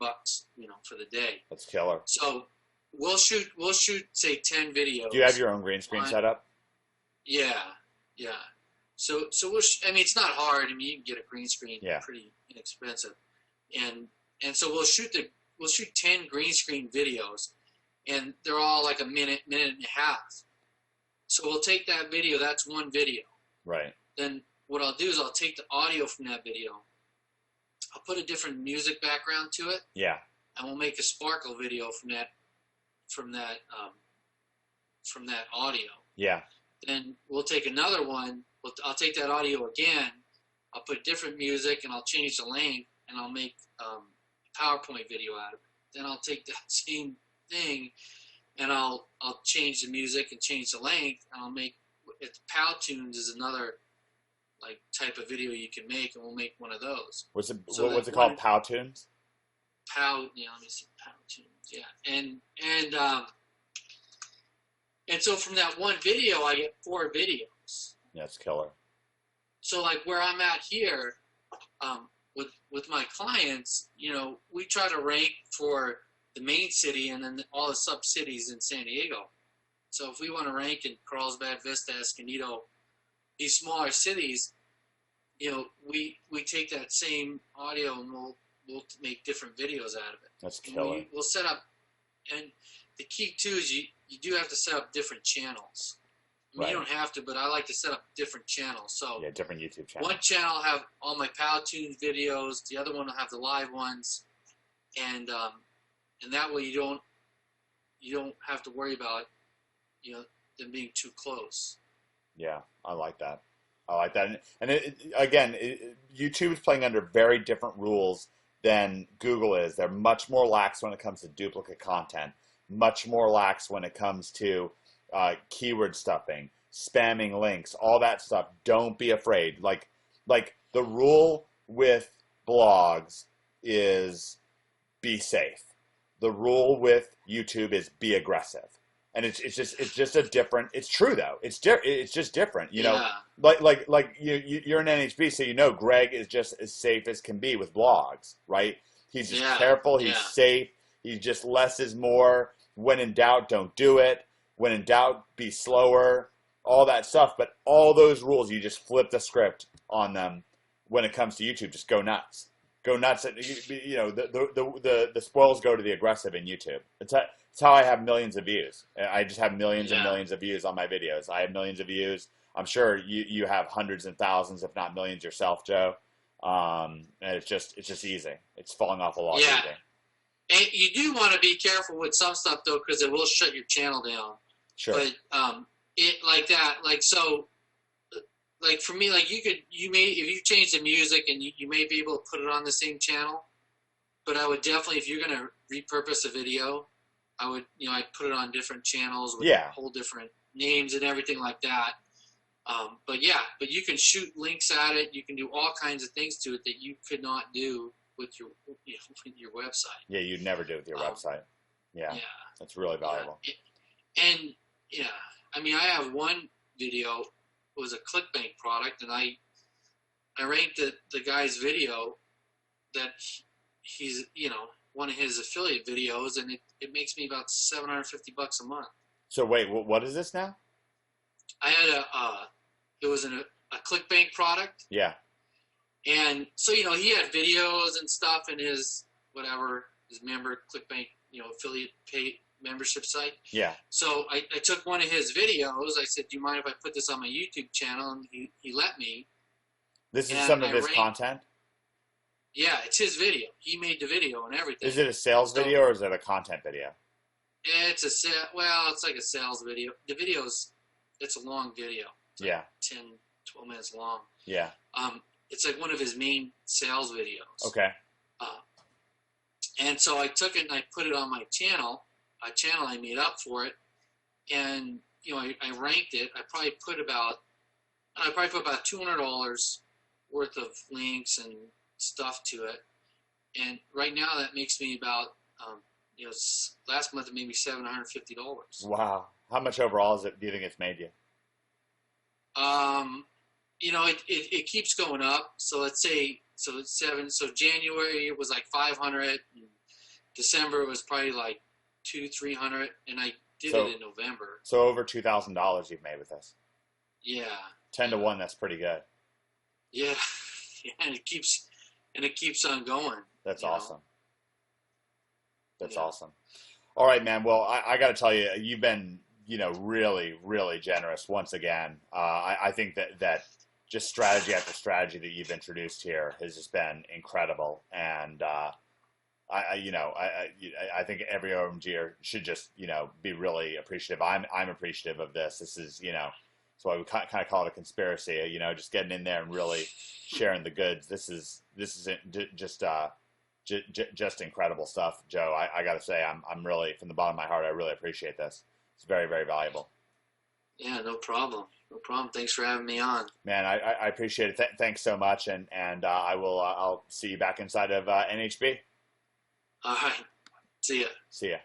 for the day. That's killer. So we'll shoot say 10 videos. Do you have your own green screen set up? Yeah. So we'll it's not hard. You can get a green screen pretty inexpensive. And so we'll shoot we'll shoot 10 green screen videos, and they're all like a minute and a half. So we'll take that video. That's one video. Right. Then what I'll do is I'll take the audio from that video. I'll put a different music background to it. Yeah. And we'll make a sparkle video from that audio. Yeah. Then we'll take another one. I'll take that audio again. I'll put different music, and I'll change the length, and I'll make a PowerPoint video out of it. Then I'll take that same thing, and I'll change the music and change the length, and I'll make it's Powtoons is another like type of video you can make, and we'll make one of those. What's it called? Powtoons? Let me see, Powtoons. Yeah, and so from that one video, I get 4 videos. Yeah, it's killer. So like where I'm at here, with my clients, we try to rank for the main city and then all the sub cities in San Diego. So if we want to rank in Carlsbad, Vista, Escondido, these smaller cities, we take that same audio and we'll make different videos out of it. That's killer. We'll set up, and the key too is you do have to set up different channels. I mean, Right. You don't have to, but I like to set up different channels. So Yeah, different YouTube channels. one channel will have all my Powtoons videos. The other one will have the live ones, and that way you don't have to worry about them being too close. Yeah, I like that. And again, YouTube is playing under very different rules than Google is. They're much more lax when it comes to duplicate content, much more lax when it comes to keyword stuffing, spamming links, all that stuff. Don't be afraid. Like the rule with blogs is be safe. The rule with YouTube is be aggressive. And it's just a different. It's true though. It's just different. Yeah. Like you're an NHB, so Greg is just as safe as can be with blogs, right? He's just careful. He's safe. He's just less is more. When in doubt, don't do it. When in doubt, be slower. All that stuff. But all those rules, you just flip the script on them. When it comes to YouTube, just go nuts. Go nuts. The spoils go to the aggressive in YouTube. It's how I have millions of views. I just have millions and millions of views on my videos. I have millions of views. I'm sure you have hundreds and thousands, if not millions yourself, Joe. And it's just easy. It's falling off a lot easy. And you do want to be careful with some stuff though, because it will shut your channel down. Sure. But like for me, like you may if you change the music and you may be able to put it on the same channel. But I would definitely, if you're gonna repurpose a video, I'd put it on different channels with whole different names and everything like that. But you can shoot links at it. You can do all kinds of things to it that you could not do with your website. Yeah, you'd never do it with your website. Yeah, that's really valuable. And I mean, I have one video. It was a ClickBank product, and I ranked the guy's video that he's one of his affiliate videos, and it makes me about $750 a month. So wait, what is this now? I had it was a ClickBank product. Yeah. And so he had videos and stuff in his member ClickBank affiliate pay membership site. Yeah. So I took one of his videos. I said, "Do you mind if I put this on my YouTube channel?" And he let me. This is some of his content? Yeah, it's his video. He made the video and everything. Is it a sales video or is it a content video? It's like a sales video. The video's, it's a long video. It's like 10, 12 minutes long. Yeah. It's like one of his main sales videos. Okay. And so I took it and I put it on my channel, a channel I made up for it. And, I ranked it. I probably put about $200 worth of links and stuff to it. And right now that makes me about, last month it made me $750. Wow. How much overall do you think it's made you? It keeps going up. So let's say, so January it was like 500. And December it was probably like 200-300, and I did it in November. So over $2,000 you've made with this. Yeah. 10 to 1. That's pretty good. Yeah. And it keeps on going. That's awesome. That's Yeah. awesome. All right, man. Well, I got to tell you, you've been, really, really generous once again. I think that just strategy after strategy that you've introduced here has just been incredible. And I think every OMGer should just, be really appreciative. I'm appreciative of this. This is, that's why we kind of call it a conspiracy. Just getting in there and really sharing the goods. This is just incredible stuff, Joe. I got to say, I'm really, from the bottom of my heart, I really appreciate this. It's very, very valuable. Yeah, no problem. No problem. Thanks for having me on. Man, I appreciate it. Thanks so much, and I'll see you back inside of NHB. All right. See ya. See ya.